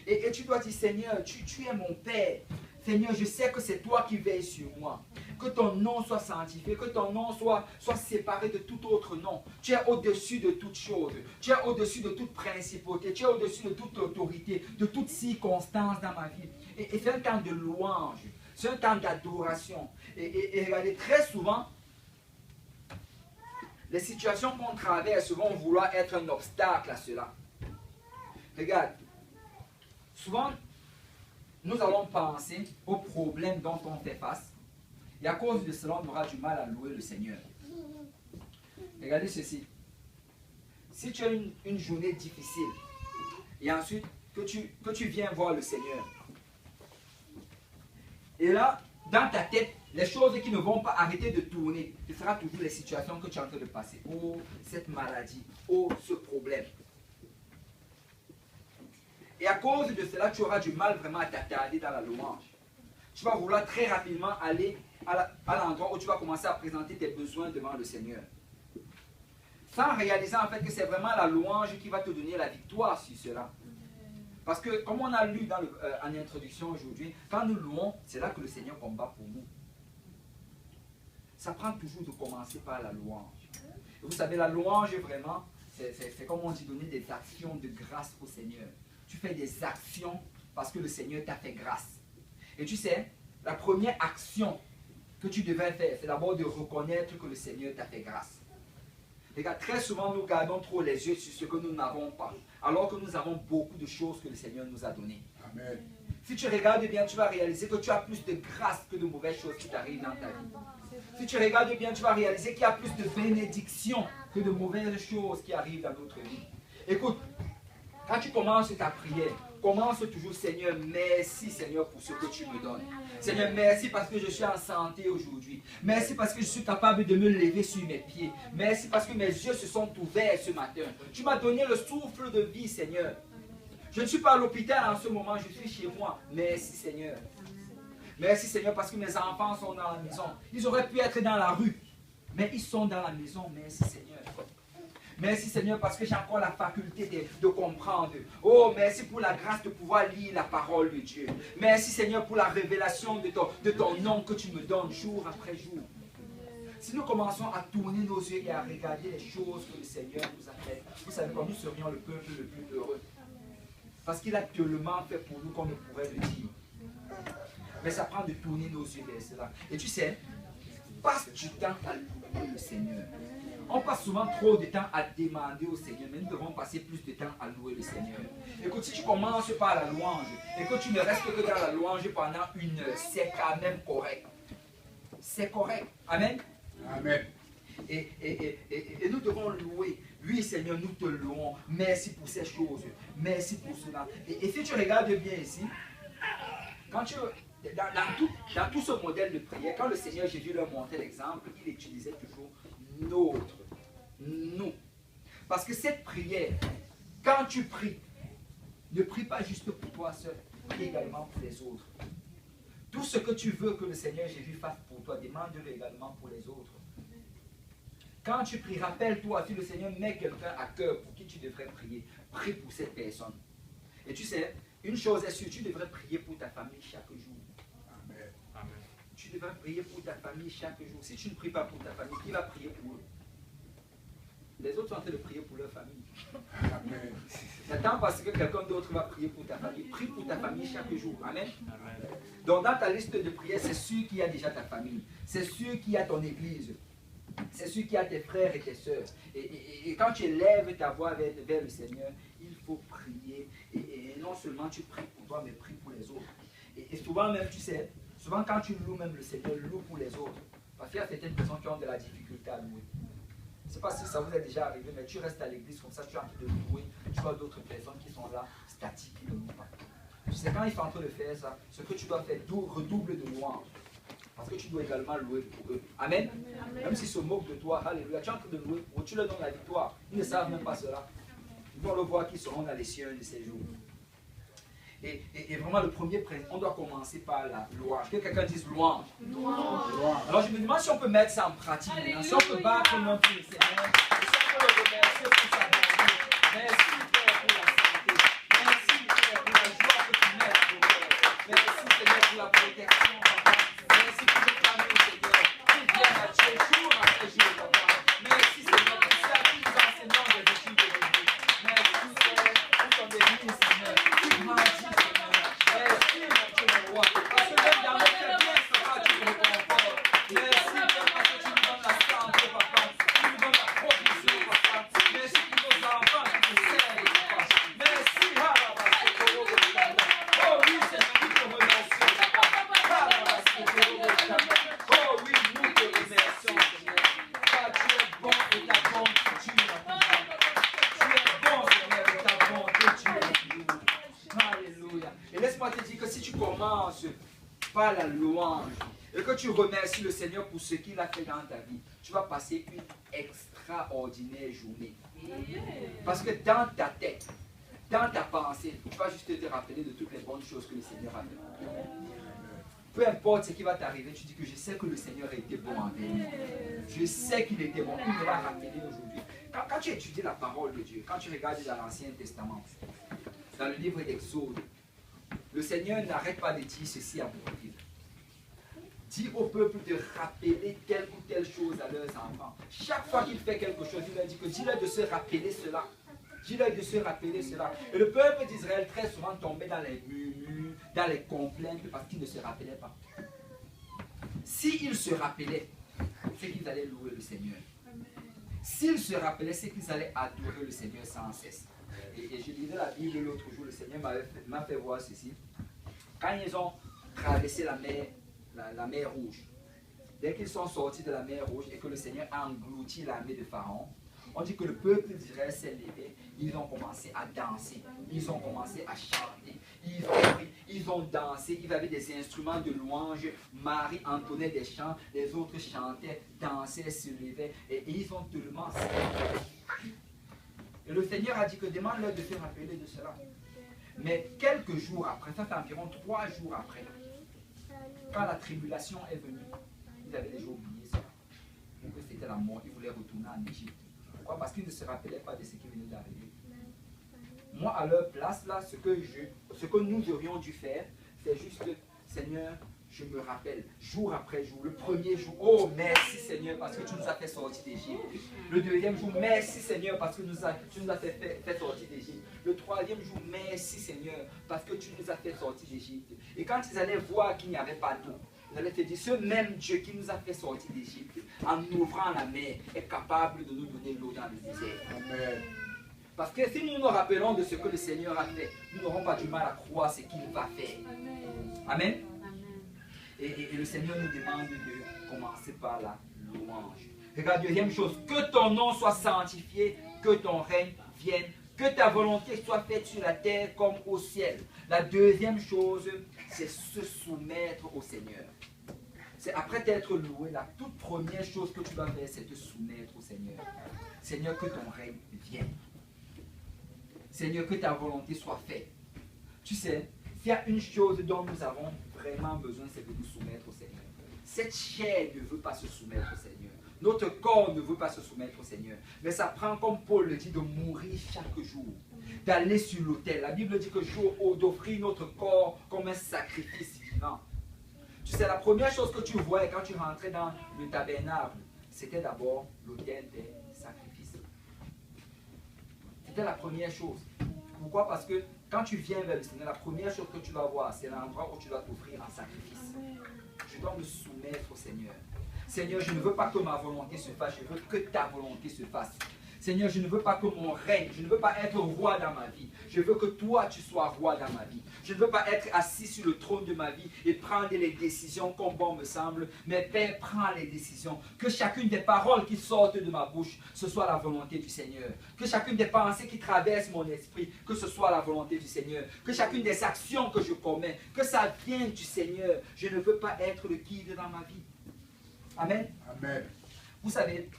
Et tu dois dire, Seigneur, tu es mon Père. Seigneur, je sais que c'est toi qui veilles sur moi. Que ton nom soit sanctifié, que ton nom soit séparé de tout autre nom. Tu es au-dessus de toute chose. Tu es au-dessus de toute principauté. Tu es au-dessus de toute autorité, de toute circonstance dans ma vie. Et c'est un temps de louange. C'est un temps d'adoration. Et regardez, très souvent, les situations qu'on traverse vont vouloir être un obstacle à cela. Regarde, souvent, nous allons penser aux problèmes dont on fait face. Et à cause de cela, on aura du mal à louer le Seigneur. Regardez ceci. Si tu as une journée difficile, et ensuite que tu viens voir le Seigneur, et là, dans ta tête, les choses qui ne vont pas arrêter de tourner, ce sera toujours les situations que tu es en train de passer. Oh, cette maladie. Oh, ce problème. Et à cause de cela, tu auras du mal vraiment à t'attarder dans la louange. Tu vas vouloir très rapidement aller à l'endroit où tu vas commencer à présenter tes besoins devant le Seigneur. Sans réaliser en fait que c'est vraiment la louange qui va te donner la victoire sur cela. Parce que comme on a lu en introduction aujourd'hui, quand nous louons, c'est là que le Seigneur combat pour nous. Ça prend toujours de commencer par la louange. Et vous savez, la louange vraiment, c'est comme on dit, donner des actions de grâce au Seigneur. Tu fais des actions parce que le Seigneur t'a fait grâce. Et tu sais, la première action que tu devais faire, c'est d'abord de reconnaître que le Seigneur t'a fait grâce. Regarde, très souvent, nous gardons trop les yeux sur ce que nous n'avons pas, alors que nous avons beaucoup de choses que le Seigneur nous a données. Amen. Si tu regardes bien, tu vas réaliser que tu as plus de grâce que de mauvaises choses qui t'arrivent dans ta vie. Si tu regardes bien, tu vas réaliser qu'il y a plus de bénédictions que de mauvaises choses qui arrivent dans notre vie. Écoute, quand tu commences ta prière, commence toujours, Seigneur, merci Seigneur pour ce que tu me donnes. Seigneur, merci parce que je suis en santé aujourd'hui. Merci parce que je suis capable de me lever sur mes pieds. Merci parce que mes yeux se sont ouverts ce matin. Tu m'as donné le souffle de vie, Seigneur. Je ne suis pas à l'hôpital en ce moment, je suis chez moi. Merci Seigneur. Merci Seigneur parce que mes enfants sont dans la maison. Ils auraient pu être dans la rue, mais ils sont dans la maison. Merci Seigneur. Merci Seigneur parce que j'ai encore la faculté de comprendre. Oh, merci pour la grâce de pouvoir lire la parole de Dieu. Merci Seigneur pour la révélation de ton nom que tu me donnes jour après jour. Si nous commençons à tourner nos yeux et à regarder les choses que le Seigneur nous a faites, vous savez quoi, nous serions le peuple le plus heureux. Parce qu'il a tellement fait pour nous qu'on ne pourrait le dire. Mais ça prend de tourner nos yeux vers cela. Et tu sais, passe du temps à louer le Seigneur. On passe souvent trop de temps à demander au Seigneur, mais nous devons passer plus de temps à louer le Seigneur. Écoute, si tu commences par la louange et que tu ne restes que dans la louange pendant 1 heure, c'est quand même correct. C'est correct. Amen. Amen. Et nous devons louer. Oui, Seigneur, nous te louons. Merci pour ces choses. Merci pour cela. Et si tu regardes bien ici, quand tu... Dans tout ce modèle de prière, quand le Seigneur Jésus leur montrait l'exemple, il utilisait toujours notre, nous. Parce que cette prière, quand tu pries, ne prie pas juste pour toi seul, prie également pour les autres. Tout ce que tu veux que le Seigneur Jésus fasse pour toi, demande-le également pour les autres. Quand tu pries, rappelle-toi, si le Seigneur met quelqu'un à cœur pour qui tu devrais prier, prie pour cette personne. Et tu sais, une chose est sûre, tu devrais prier pour ta famille chaque jour. Amen. Amen. Tu devrais prier pour ta famille chaque jour. Si tu ne pries pas pour ta famille, qui va prier pour eux? Les autres sont en train de prier pour leur famille. Amen. T'attends parce que quelqu'un d'autre va prier pour ta famille. Prie pour ta famille chaque jour. Amen. Donc dans ta liste de prières, c'est sûr qu'il y a déjà ta famille. C'est sûr qu'il y a ton église. C'est sûr qu'il y a tes frères et tes sœurs. Et quand tu élèves ta voix vers le Seigneur, il faut prier. Et non seulement tu pries pour toi, mais prie pour les autres. Et souvent même, tu sais, souvent quand tu loues même le Seigneur, loue pour les autres. Parce qu'il y a certaines personnes qui ont de la difficulté à louer. Je ne sais pas si ça vous est déjà arrivé, mais tu restes à l'église comme ça, tu es en train de louer. Tu vois d'autres personnes qui sont là, statiques, qui ne louent pas. Tu sais, quand ils sont en train de faire ça, ce que tu dois faire, redouble de louange. Parce que tu dois également louer pour eux. Amen. Amen. Même s'ils se moquent de toi, alléluia, tu es en train de louer pour eux, tu leur donnes la victoire. Ils ne savent même pas cela. Ils vont le voir qu'ils seront dans les cieux un de ces jours. Et vraiment, le premier principe, on doit commencer par la louange. Que quelqu'un dise louange. Louange. Alors je me demande si on peut mettre ça en pratique. Si on peut battre notre pour le Seigneur. Et si on peut le remercier pour sa bonté. Merci Père pour la santé. Merci Père pour la joie que tu mets pour nous. Merci Seigneur pour la protection, papa. Merci pour notre famille, Seigneur. Qui viennent à Dieu jour après jour, papa. Merci Seigneur pour ça, tous les enseignants des études de Dieu. Merci Seigneur pour ton béni, Seigneur. Tu grandis, Seigneur. Merci mon Dieu, mon roi. Parce que même dans nos faiblesses, papa, tu nous réconfortes. Merci Père parce que tu nous donnes la santé, papa. Tu nous donnes la provision, papa. Merci pour nos enfants qui nous servent, papa. Merci, oh oui, Seigneur, nous te remercions, papa. Oh oui, nous te remercions, Seigneur. Car tu es bon et ta bonté, tu es Tu es bon, Seigneur, et ta bonté, tu es Alléluia. Et laisse-moi te dire que si tu commences par la louange et que tu remercies le Seigneur pour ce qu'il a fait dans ta vie, tu vas passer une extraordinaire journée. Parce que dans ta tête, dans ta pensée, tu vas juste te rappeler de toutes les bonnes choses que le Seigneur a fait. Peu importe ce qui va t'arriver, tu dis que je sais que le Seigneur a été bon envers nous. Je sais qu'il était bon. Il me l'a rappelé aujourd'hui. Quand tu étudies la parole de Dieu, quand tu regardes dans l'Ancien Testament, dans le livre d'Exode, le Seigneur n'arrête pas de dire ceci à Moïse. Dis au peuple de rappeler telle ou telle chose à leurs enfants. Chaque fois qu'il fait quelque chose, il leur dit que dis-leur de se rappeler cela. Dis-leur de se rappeler cela. Et le peuple d'Israël très souvent tombait dans les murmures, dans les complaintes parce qu'ils ne se rappelaient pas. S'ils se rappelaient, c'est qu'ils allaient louer le Seigneur. S'ils se rappelaient, c'est qu'ils allaient adorer le Seigneur sans cesse. Et je lisais la Bible l'autre jour, le Seigneur m'a fait voir ceci. Quand ils ont traversé la mer Rouge, dès qu'ils sont sortis de la mer Rouge et que le Seigneur a englouti l'armée de Pharaon, on dit que le peuple d'Israël s'est levé, ils ont commencé à danser, ils ont commencé à chanter, ils ont dansé, ils avaient des instruments de louange, Marie entonnait des chants, les autres chantaient, dansaient, se levaient, et ils ont tellement célébré. Et le Seigneur a dit que demande-leur de se rappeler de cela. Mais quelques jours après, ça fait environ 3 jours après, quand la tribulation est venue, ils avaient déjà oublié ça. Donc c'était la mort, ils voulaient retourner en Égypte. Pourquoi? Parce qu'ils ne se rappelaient pas de ce qui venait d'arriver. Moi, à leur place, là, ce que nous aurions dû faire, c'est juste, Seigneur, je me rappelle, jour après jour, le premier jour, oh merci Seigneur, parce que tu nous as fait sortir d'Égypte. Le deuxième jour, merci Seigneur, parce que tu nous as fait sortir d'Égypte. Le troisième jour, merci Seigneur, parce que tu nous as fait sortir d'Égypte. Et quand ils allaient voir qu'il n'y avait pas d'eau, ils allaient te dire, ce même Dieu qui nous a fait sortir d'Égypte, en ouvrant la mer, est capable de nous donner l'eau dans le désert. Amen. Parce que si nous nous rappelons de ce que le Seigneur a fait, nous n'aurons pas du mal à croire ce qu'il va faire. Amen. Et le Seigneur nous demande de commencer par la louange. Regarde, deuxième chose, que ton nom soit sanctifié, que ton règne vienne, que ta volonté soit faite sur la terre comme au ciel. La deuxième chose, c'est se soumettre au Seigneur. C'est après t'être loué, la toute première chose que tu dois faire, c'est te soumettre au Seigneur. Seigneur, que ton règne vienne. Seigneur, que ta volonté soit faite. Tu sais, s'il y a une chose dont nous avons vraiment besoin, c'est de nous soumettre au Seigneur. Cette chair ne veut pas se soumettre au Seigneur. Notre corps ne veut pas se soumettre au Seigneur. Mais ça prend, comme Paul le dit, de mourir chaque jour. D'aller sur l'autel. La Bible dit que d'offrir notre corps comme un sacrifice vivant. Tu sais, la première chose que tu voyais quand tu rentrais dans le tabernacle, c'était d'abord l'autel des sacrifices. C'était la première chose. Pourquoi? Parce que quand tu viens vers le Seigneur, la première chose que tu vas voir, c'est l'endroit où tu dois t'offrir en sacrifice. Je dois me soumettre au Seigneur. Seigneur, je ne veux pas que ma volonté se fasse, je veux que ta volonté se fasse. Seigneur, je ne veux pas que mon règne, je ne veux pas être roi dans ma vie. Je veux que toi, tu sois roi dans ma vie. Je ne veux pas être assis sur le trône de ma vie et prendre les décisions comme bon me semble. Mais Père, prends les décisions. Que chacune des paroles qui sortent de ma bouche, ce soit la volonté du Seigneur. Que chacune des pensées qui traversent mon esprit, que ce soit la volonté du Seigneur. Que chacune des actions que je commets, que ça vienne du Seigneur. Je ne veux pas être le guide dans ma vie. Amen. Amen. Vous savez,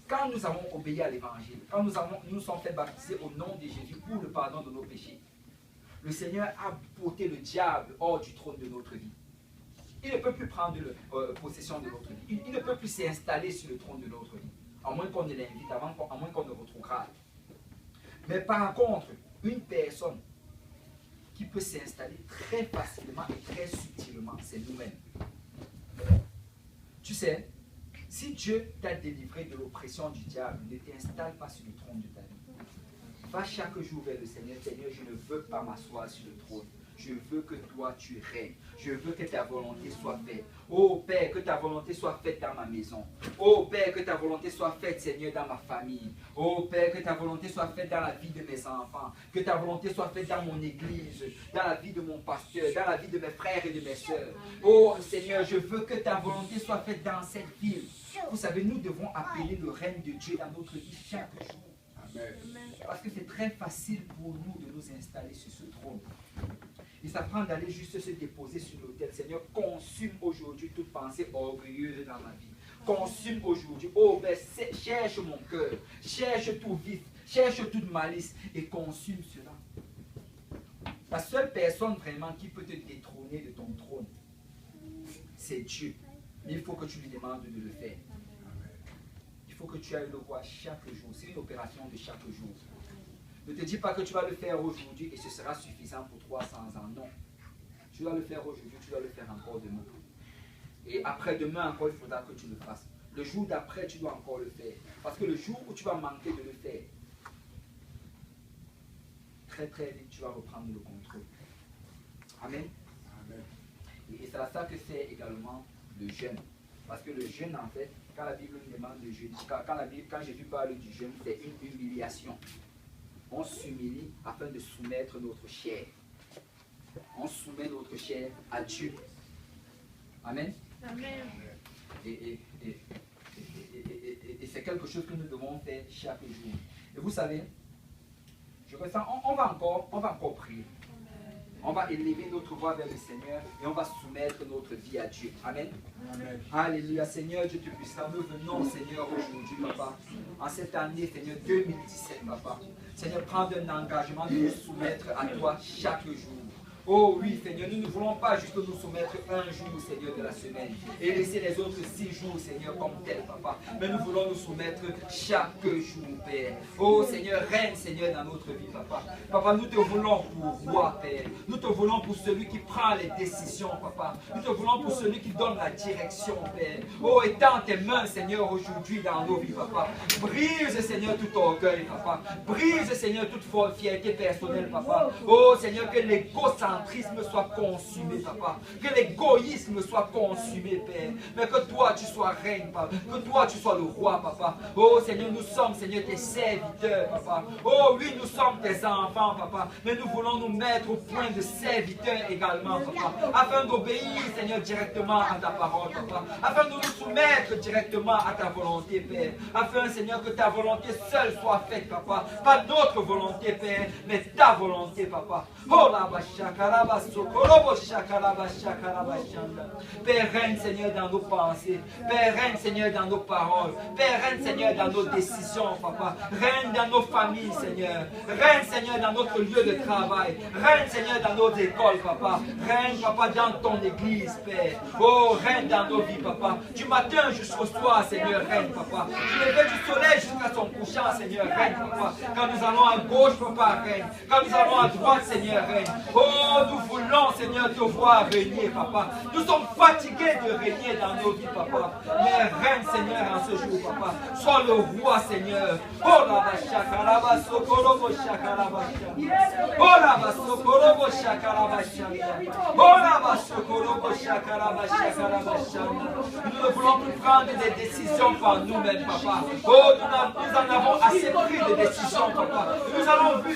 quand nous avons obéi à l'évangile, quand nous sommes fait baptiser au nom de Jésus pour le pardon de nos péchés, le Seigneur a porté le diable hors du trône de notre vie. Il ne peut plus prendre possession de notre vie. Il ne peut plus s'installer sur le trône de notre vie, à moins qu'on ne l'invite, à moins qu'on ne rétrograde. Mais par contre, une personne qui peut s'installer très facilement et très subtilement, c'est nous-mêmes. Tu sais, si Dieu t'a délivré de l'oppression du diable, ne t'installe pas sur le trône de ta vie. Va chaque jour vers le Seigneur. Seigneur, je ne veux pas m'asseoir sur le trône. Je veux que toi, tu règnes. Je veux que ta volonté soit faite. Oh Père, que ta volonté soit faite dans ma maison. Oh Père, que ta volonté soit faite, Seigneur, dans ma famille. Oh Père, que ta volonté soit faite dans la vie de mes enfants. Que ta volonté soit faite dans mon église, dans la vie de mon pasteur, dans la vie de mes frères et de mes sœurs. Oh Seigneur, je veux que ta volonté soit faite dans cette ville. Vous savez, nous devons appeler le règne de Dieu dans notre vie chaque jour. Amen. Parce que c'est très facile pour nous de nous installer sur ce trône. Il s'apprend d'aller juste se déposer sur l'autel. Seigneur, consume aujourd'hui toute pensée orgueilleuse dans ma vie. Consume aujourd'hui. Oh, ben, cherche mon cœur. Cherche tout vif. Cherche toute malice. Et consume cela. La seule personne vraiment qui peut te détrôner de ton trône, c'est Dieu. Mais il faut que tu lui demandes de le faire. Il faut que tu ailles le voir chaque jour. C'est une opération de chaque jour. Ne te dis pas que tu vas le faire aujourd'hui et ce sera suffisant pour 300 ans. Non. Tu dois le faire aujourd'hui, tu dois le faire encore demain. Et après-demain encore, il faudra que tu le fasses. Le jour d'après, tu dois encore le faire. Parce que le jour où tu vas manquer de le faire, très très vite, tu vas reprendre le contrôle. Amen. Amen. Et c'est à ça que c'est également le jeûne. Parce que le jeûne, en fait, quand la Bible nous demande de jeûner, quand Jésus parle du jeûne, c'est une humiliation. On s'humilie afin de soumettre notre chair. On soumet notre chair à Dieu. Amen. Amen. Et c'est quelque chose que nous devons faire chaque jour. Et vous savez, je ressens, on va encore prier. On va élever notre voix vers le Seigneur et on va soumettre notre vie à Dieu. Amen. Amen. Alléluia. Seigneur, Dieu te puissant, nous venons, Seigneur, aujourd'hui, Papa, en cette année, Seigneur, 2017, Papa. Seigneur, prendre un engagement de nous soumettre à toi chaque jour. Oh oui, Seigneur, nous ne voulons pas juste nous soumettre un jour, Seigneur, de la semaine et laisser les autres 6 jours, Seigneur, comme tel, Papa. Mais nous voulons nous soumettre chaque jour, Père. Oh Seigneur, règne, Seigneur, dans notre vie, Papa. Papa, nous te voulons pour roi, Père. Nous te voulons pour celui qui prend les décisions, Papa. Nous te voulons pour celui qui donne la direction, Père. Oh, étends tes mains, Seigneur, aujourd'hui dans nos vies, Papa. Brise, Seigneur, tout orgueil, Papa. Brise, Seigneur, toute fierté personnelle, Papa. Oh Seigneur, que l'égocentrisme soit consumé, Papa. Que l'égoïsme soit consumé, Père. Mais que toi, tu sois règne, Papa. Que toi, tu sois le roi, Papa. Oh, Seigneur, nous sommes, Seigneur, tes serviteurs, Papa. Oh, oui, nous sommes tes enfants, Papa. Mais nous voulons nous mettre au point de serviteurs également, Papa. Afin d'obéir, Seigneur, directement à ta parole, Papa. Afin de nous soumettre directement à ta volonté, Père. Afin, Seigneur, que ta volonté seule soit faite, Papa. Pas notre volonté, Père, mais ta volonté, Papa. Oh, la bachaka. Père, règne, Seigneur, dans nos pensées. Père, règne, Seigneur, dans nos paroles. Père, règne, Seigneur, dans nos décisions, Papa. Règne dans nos familles, Seigneur. Règne, Seigneur, dans notre lieu de travail. Règne, Seigneur, dans nos écoles, Papa. Règne, Papa, dans ton église, Père. Oh, règne dans nos vies, Papa. Du matin jusqu'au soir, Seigneur, règne, Papa. Du lever du soleil jusqu'à son couchant, Seigneur, règne, Papa. Quand nous allons à gauche, Papa, règne. Quand nous allons à droite, Seigneur, règne. Oh, Oh, nous voulons, Seigneur, te voir régner, papa. Nous sommes fatigués de régner dans nos vies, papa. Mais règne, Seigneur, en ce jour, papa. Sois le roi, Seigneur. Oh, la bachaka, la basokoro, boshaka, la bachaka. Oh, la basokoro, boshaka, la bachaka. Oh, la basokoro, boshaka, la bachaka, la bachaka. Nous ne voulons plus prendre des décisions par nous-mêmes, papa. Oh, nous en avons assez pris de décisions, papa. Nous avons vu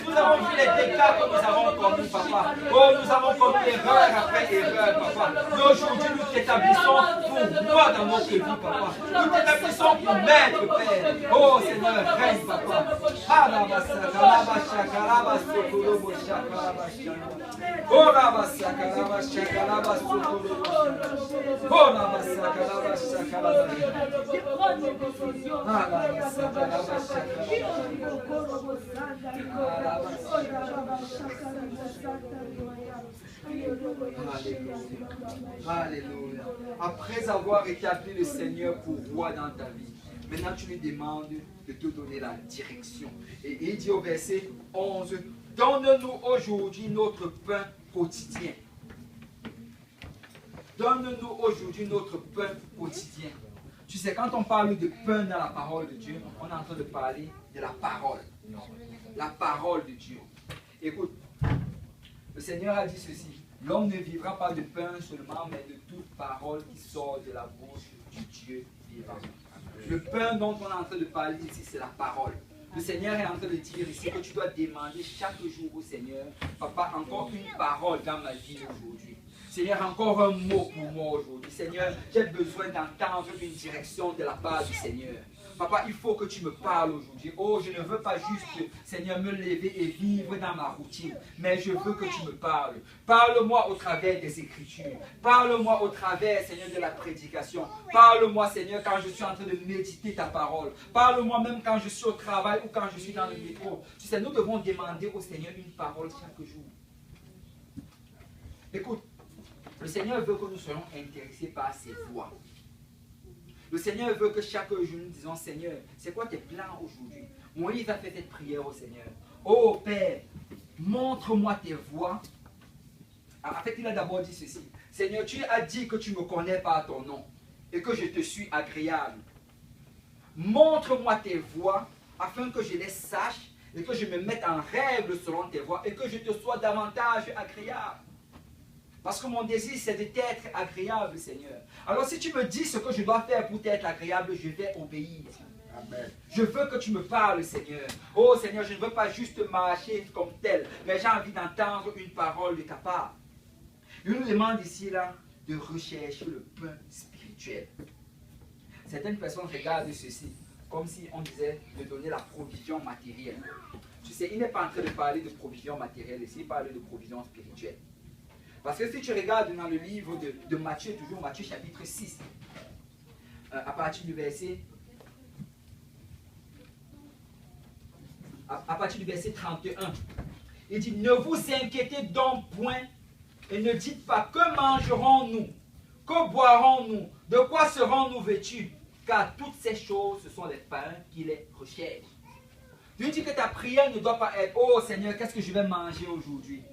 les dégâts que nous avons commis, papa. Oh, nous avons commis erreur après erreur, papa. Mais aujourd'hui, nous t'établissons pour moi dans notre vie, papa. Nous t'établissons pour maître, Père. Oh, Seigneur, règne, papa. Oh, Alléluia. Après avoir établi le Seigneur pour roi dans ta vie, maintenant tu lui demandes de te donner la direction. Et il dit au verset 11, donne-nous aujourd'hui notre pain quotidien. Donne-nous aujourd'hui notre pain quotidien. Tu sais, quand on parle de pain dans la parole de Dieu, on est en train de parler de la parole. La parole de Dieu. Écoute, le Seigneur a dit ceci. L'homme ne vivra pas de pain seulement, mais de toute parole qui sort de la bouche du Dieu vivant. Le pain dont on est en train de parler ici, c'est la parole. Le Seigneur est en train de dire ici que tu dois demander chaque jour au Seigneur, papa, encore une parole dans ma vie aujourd'hui. Seigneur, encore un mot pour moi aujourd'hui. Seigneur, j'ai besoin d'entendre une direction de la part du Seigneur. Papa, il faut que tu me parles aujourd'hui. Oh, je ne veux pas juste, Seigneur, me lever et vivre dans ma routine. Mais je veux que tu me parles. Parle-moi au travers des Écritures. Parle-moi au travers, Seigneur, de la prédication. Parle-moi, Seigneur, quand je suis en train de méditer ta parole. Parle-moi même quand je suis au travail ou quand je suis dans le métro. Tu sais, nous devons demander au Seigneur une parole chaque jour. Écoute, le Seigneur veut que nous soyons intéressés par ses voix. Le Seigneur veut que chaque jour nous disons, Seigneur, c'est quoi tes plans aujourd'hui? Moïse a fait cette prière au Seigneur. Oh Père, montre-moi tes voies. En fait, il a d'abord dit ceci. Seigneur, tu as dit que tu me connais par ton nom et que je te suis agréable. Montre-moi tes voies afin que je les sache et que je me mette en règle selon tes voies et que je te sois davantage agréable. Parce que mon désir, c'est de t'être agréable, Seigneur. Alors si tu me dis ce que je dois faire pour t'être agréable, je vais obéir. Amen. Je veux que tu me parles, Seigneur. Oh, Seigneur, je ne veux pas juste marcher comme tel, mais j'ai envie d'entendre une parole de ta part. Il nous demande ici, là, de rechercher le pain spirituel. Certaines personnes regardent ceci comme si on disait de donner la provision matérielle. Tu sais, il n'est pas en train de parler de provision matérielle ici, il parle de provision spirituelle. Parce que si tu regardes dans le livre de Matthieu, toujours Matthieu chapitre 6, à partir du verset 31, il dit, ne vous inquiétez donc point et ne dites pas que mangerons-nous, que boirons-nous, de quoi serons-nous vêtus, car toutes ces choses, ce sont les païens qui les recherchent. Dieu dit que ta prière ne doit pas être, oh Seigneur, qu'est-ce que je vais manger aujourd'hui?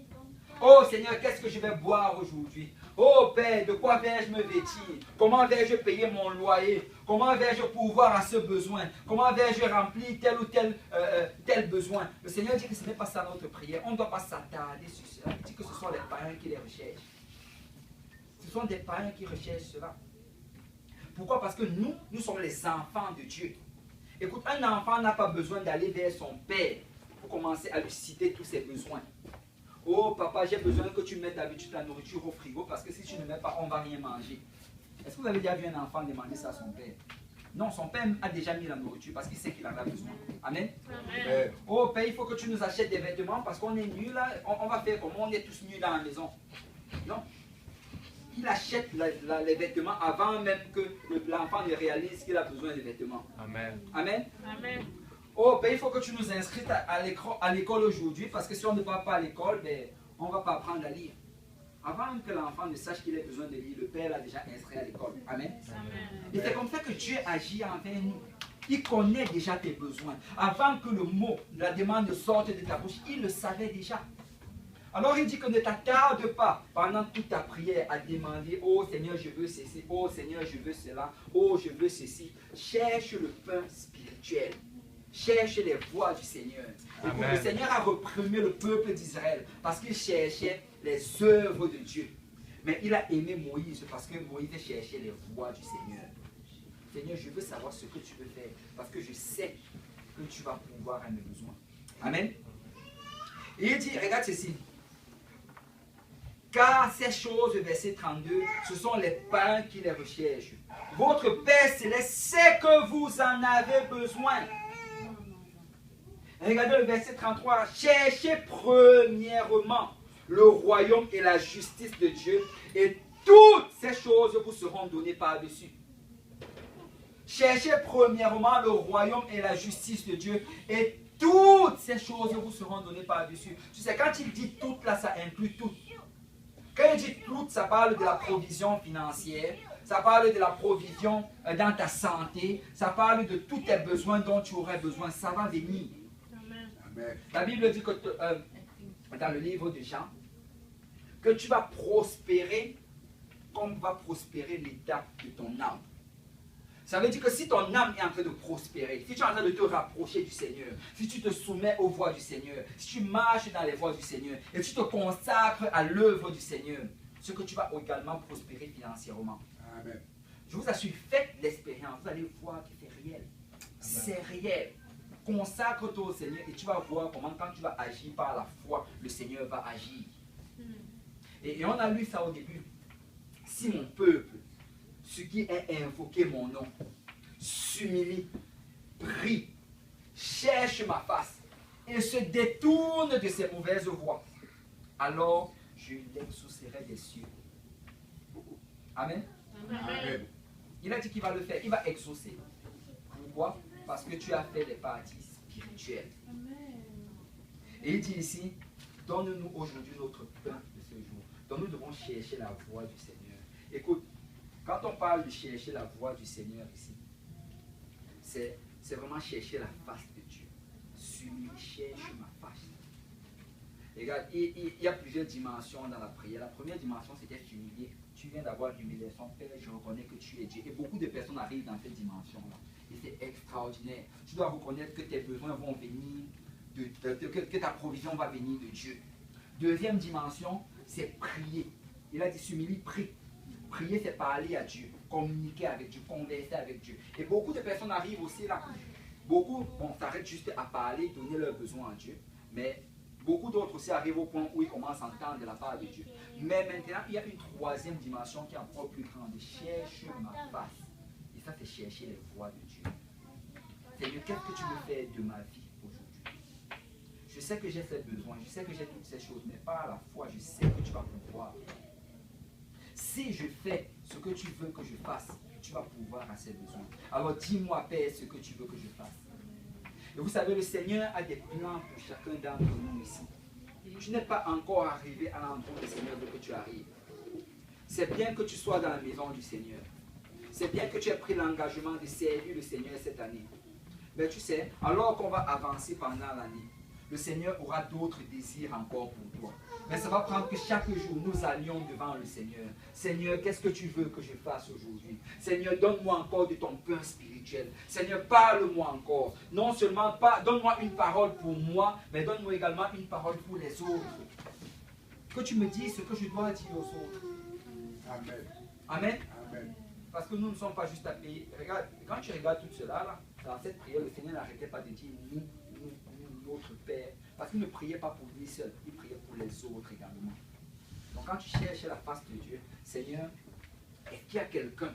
Oh Seigneur, qu'est-ce que je vais boire aujourd'hui? Oh Père, de quoi vais-je me vêtir? Comment vais-je payer mon loyer? Comment vais-je pourvoir à ce besoin? Comment vais-je remplir tel ou tel besoin? Le Seigneur dit que ce n'est pas ça notre prière. On ne doit pas s'attarder sur cela. Il dit que ce sont les païens qui les recherchent. Ce sont des païens qui recherchent cela. Pourquoi? Parce que nous sommes les enfants de Dieu. Écoute, un enfant n'a pas besoin d'aller vers son père pour commencer à lui citer tous ses besoins. Oh papa, j'ai besoin que tu mettes d'habitude la nourriture au frigo parce que si tu ne mets pas, on ne va rien manger. Est-ce que vous avez déjà vu un enfant demander ça à son père? Non, son père a déjà mis la nourriture parce qu'il sait qu'il en a besoin. Amen. Amen. Oh père, il faut que tu nous achètes des vêtements parce qu'on est nus là. On va faire comment? On est tous nus dans la maison. Non. Il achète les vêtements avant même que l'enfant ne réalise qu'il a besoin de vêtements. Amen. Amen. Amen. Oh, ben, il faut que tu nous inscrives à l'école aujourd'hui, parce que si on ne va pas à l'école, ben, on ne va pas apprendre à lire. Avant que l'enfant ne sache qu'il a besoin de lire, le père l'a déjà inscrit à l'école. Amen. Amen. Et c'est comme ça que Dieu agit envers nous. Il connaît déjà tes besoins. Avant que le mot, la demande sorte de ta bouche, il le savait déjà. Alors il dit que ne t'attarde pas pendant toute ta prière à demander, oh Seigneur, je veux ceci, oh Seigneur, je veux cela, oh je veux ceci. Cherche le pain spirituel. Cherche les voies du Seigneur. Et le Seigneur a reprimé le peuple d'Israël parce qu'il cherchait les œuvres de Dieu. Mais il a aimé Moïse parce que Moïse cherchait les voies du Seigneur. Seigneur, je veux savoir ce que tu veux faire parce que je sais que tu vas pouvoir à mes besoins. Amen. Et il dit, regarde ceci. Car ces choses, verset 32, ce sont les pains qui les recherchent. Votre Père Céleste sait que vous en avez besoin. Regardez le verset 33. Cherchez premièrement le royaume et la justice de Dieu, et toutes ces choses vous seront données par-dessus. Cherchez premièrement le royaume et la justice de Dieu, et toutes ces choses vous seront données par-dessus. Tu sais, quand il dit toutes, là, ça inclut tout. Quand il dit toutes, ça parle de la provision financière, ça parle de la provision dans ta santé, ça parle de tous tes besoins dont tu aurais besoin. Ça va venir. Amen. La Bible dit que dans le livre de Jean, que tu vas prospérer comme va prospérer l'état de ton âme. Ça veut dire que si ton âme est en train de prospérer, si tu es en train de te rapprocher du Seigneur, si tu te soumets aux voies du Seigneur, si tu marches dans les voies du Seigneur et tu te consacres à l'œuvre du Seigneur, ce que tu vas également prospérer financièrement. Amen. Je vous assure, faites l'expérience, vous allez voir que c'est réel. C'est réel. Consacre-toi au Seigneur et tu vas voir comment quand tu vas agir par la foi, le Seigneur va agir. Et on a lu ça au début. Si mon peuple, ce qui est invoqué mon nom, s'humilie, prie, cherche ma face et se détourne de ses mauvaises voies, alors je l'exaucerai des cieux. Amen. Amen. Il a dit qu'il va le faire, il va exaucer. Pourquoi? Parce que tu as fait des parties spirituelles. Amen. Et il dit ici, donne-nous aujourd'hui notre pain de ce jour. Donc nous devons chercher la voie du Seigneur. Écoute, quand on parle de chercher la voie du Seigneur ici, c'est vraiment chercher la face de Dieu. S'humilie, cherche ma face. Regarde, il y a plusieurs dimensions dans la prière. La première dimension, c'était s'humilier. Tu viens d'avoir l'humiliation. Père, je reconnais que tu es Dieu. Et beaucoup de personnes arrivent dans cette dimension-là. Et c'est extraordinaire. Tu dois reconnaître que tes besoins vont venir, que ta provision va venir de Dieu. Deuxième dimension, c'est prier. Il a dit s'humilie, prie. Prier, c'est parler à Dieu, communiquer avec Dieu, converser avec Dieu. Et beaucoup de personnes arrivent aussi là. Beaucoup, s'arrêtent juste à parler, donner leurs besoins à Dieu. Mais beaucoup d'autres aussi arrivent au point où ils commencent à entendre de la part de Dieu. Mais maintenant, il y a une troisième dimension qui est encore plus grande. Cherche ma face. Et ça, c'est chercher les voies de Dieu. Seigneur, qu'est-ce que tu veux faire de ma vie aujourd'hui? Je sais que j'ai ces besoins, je sais que j'ai toutes ces choses, mais par la foi, je sais que tu vas pouvoir. Si je fais ce que tu veux que je fasse, tu vas pouvoir à ces besoins. Alors dis-moi, Père, ce que tu veux que je fasse. Et vous savez, le Seigneur a des plans pour chacun d'entre nous ici. Tu n'es pas encore arrivé à l'endroit du Seigneur que tu arrives. C'est bien que tu sois dans la maison du Seigneur. C'est bien que tu aies pris l'engagement de servir le Seigneur cette année. Mais tu sais, alors qu'on va avancer pendant l'année, le Seigneur aura d'autres désirs encore pour toi. Mais ça va prendre que chaque jour, nous allions devant le Seigneur. Seigneur, qu'est-ce que tu veux que je fasse aujourd'hui? Seigneur, donne-moi encore de ton pain spirituel. Seigneur, parle-moi encore. Non seulement, donne-moi une parole pour moi, mais donne-moi également une parole pour les autres. Que tu me dises ce que je dois dire aux autres. Amen. Amen. Amen. Parce que nous ne sommes pas juste à payer. Regarde, quand tu regardes tout cela, là, dans cette prière, le Seigneur n'arrêtait pas de dire nous, notre Père. Parce qu'il ne priait pas pour lui seul, il priait pour les autres également. Donc quand tu cherches la face de Dieu, Seigneur, est-ce qu'il y a quelqu'un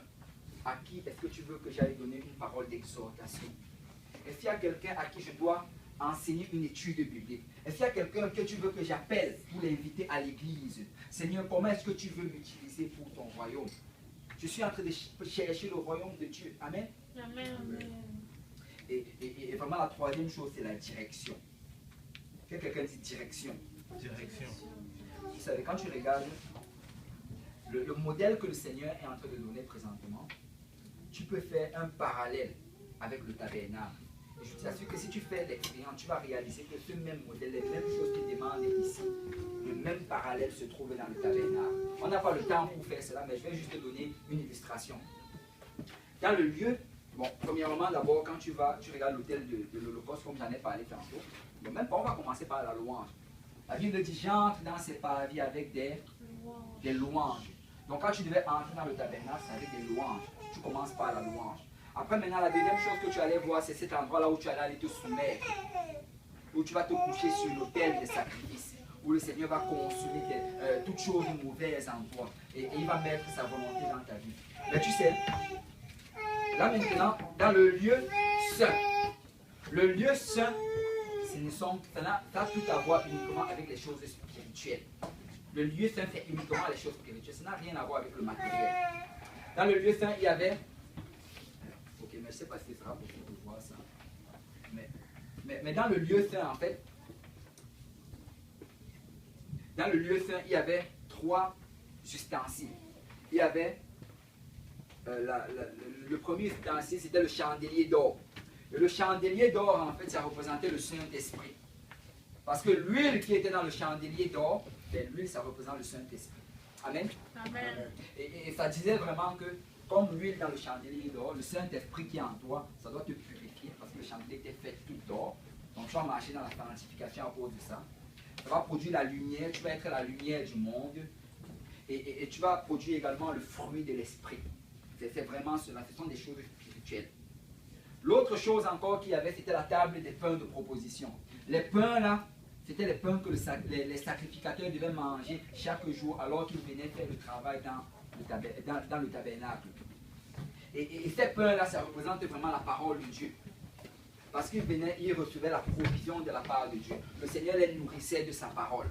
à qui est-ce que tu veux que j'aille donner une parole d'exhortation? Est-ce qu'il y a quelqu'un à qui je dois enseigner une étude biblique? Est-ce qu'il y a quelqu'un que tu veux que j'appelle pour l'inviter à l'église? Seigneur, comment est-ce que tu veux m'utiliser pour ton royaume? Je suis en train de chercher le royaume de Dieu. Amen. Amen. Amen. Et vraiment la troisième chose, c'est la direction. Quelqu'un dit direction. Direction. Vous savez, quand tu regardes le modèle que le Seigneur est en train de donner présentement, tu peux faire un parallèle avec le tabernacle. Et je t'assure que si tu fais l'expérience, tu vas réaliser que ce même modèle, les mêmes choses qui demandent ici, le même parallèle se trouve dans le tabernacle. On n'a pas le temps pour faire cela, mais je vais juste te donner une illustration. Dans le lieu, bon, premièrement, d'abord, quand tu regardes l'autel de l'Holocauste, comme j'en ai parlé tantôt, bon, même pas, on va commencer par la louange. La Bible dit, j'entre dans ces parvis avec des louanges. Donc quand tu devais entrer dans le tabernacle, c'est avec des louanges. Tu commences par la louange. Après, maintenant, la deuxième chose que tu allais voir, c'est cet endroit-là où tu allais aller te soumettre. Où tu vas te coucher sur l'autel des sacrifices. Où le Seigneur va consumer toutes choses mauvaises en toi. Et il va mettre sa volonté dans ta vie. Mais tu sais, là maintenant, dans le lieu saint. Le lieu saint, ça n'a tout à voir uniquement avec les choses spirituelles. Le lieu saint fait uniquement les choses spirituelles. Ça n'a rien à voir avec le matériel. Dans le lieu saint, il y avait... Ok, mais je ne sais pas si ce sera possible de voir ça. Mais dans le lieu saint, en fait, dans le lieu saint, il y avait 3 ustensiles. Il y avait... le premier ustensile, c'était le chandelier d'or. Et le chandelier d'or, en fait, ça représentait le Saint-Esprit. Parce que l'huile qui était dans le chandelier d'or, l'huile, ça représente le Saint-Esprit. Amen. Amen. Et ça disait vraiment que, comme l'huile dans le chandelier d'or, le Saint-Esprit qui est en toi, ça doit te purifier, parce que le chandelier était fait tout d'or. Donc tu vas marcher dans la sanctification à cause de ça. Ça va produire la lumière, tu vas être la lumière du monde. Et tu vas produire également le fruit de l'Esprit. C'est vraiment cela, ce sont des choses spirituelles. L'autre chose encore qu'il y avait, c'était la table des pains de proposition. Les pains là, c'était les pains que les sacrificateurs devaient manger chaque jour alors qu'ils venaient faire le travail dans le tabernacle. Et ces pains là, ça représente vraiment la parole de Dieu. Parce qu'ils venaient, ils recevaient la provision de la part de Dieu. Le Seigneur les nourrissait de sa parole.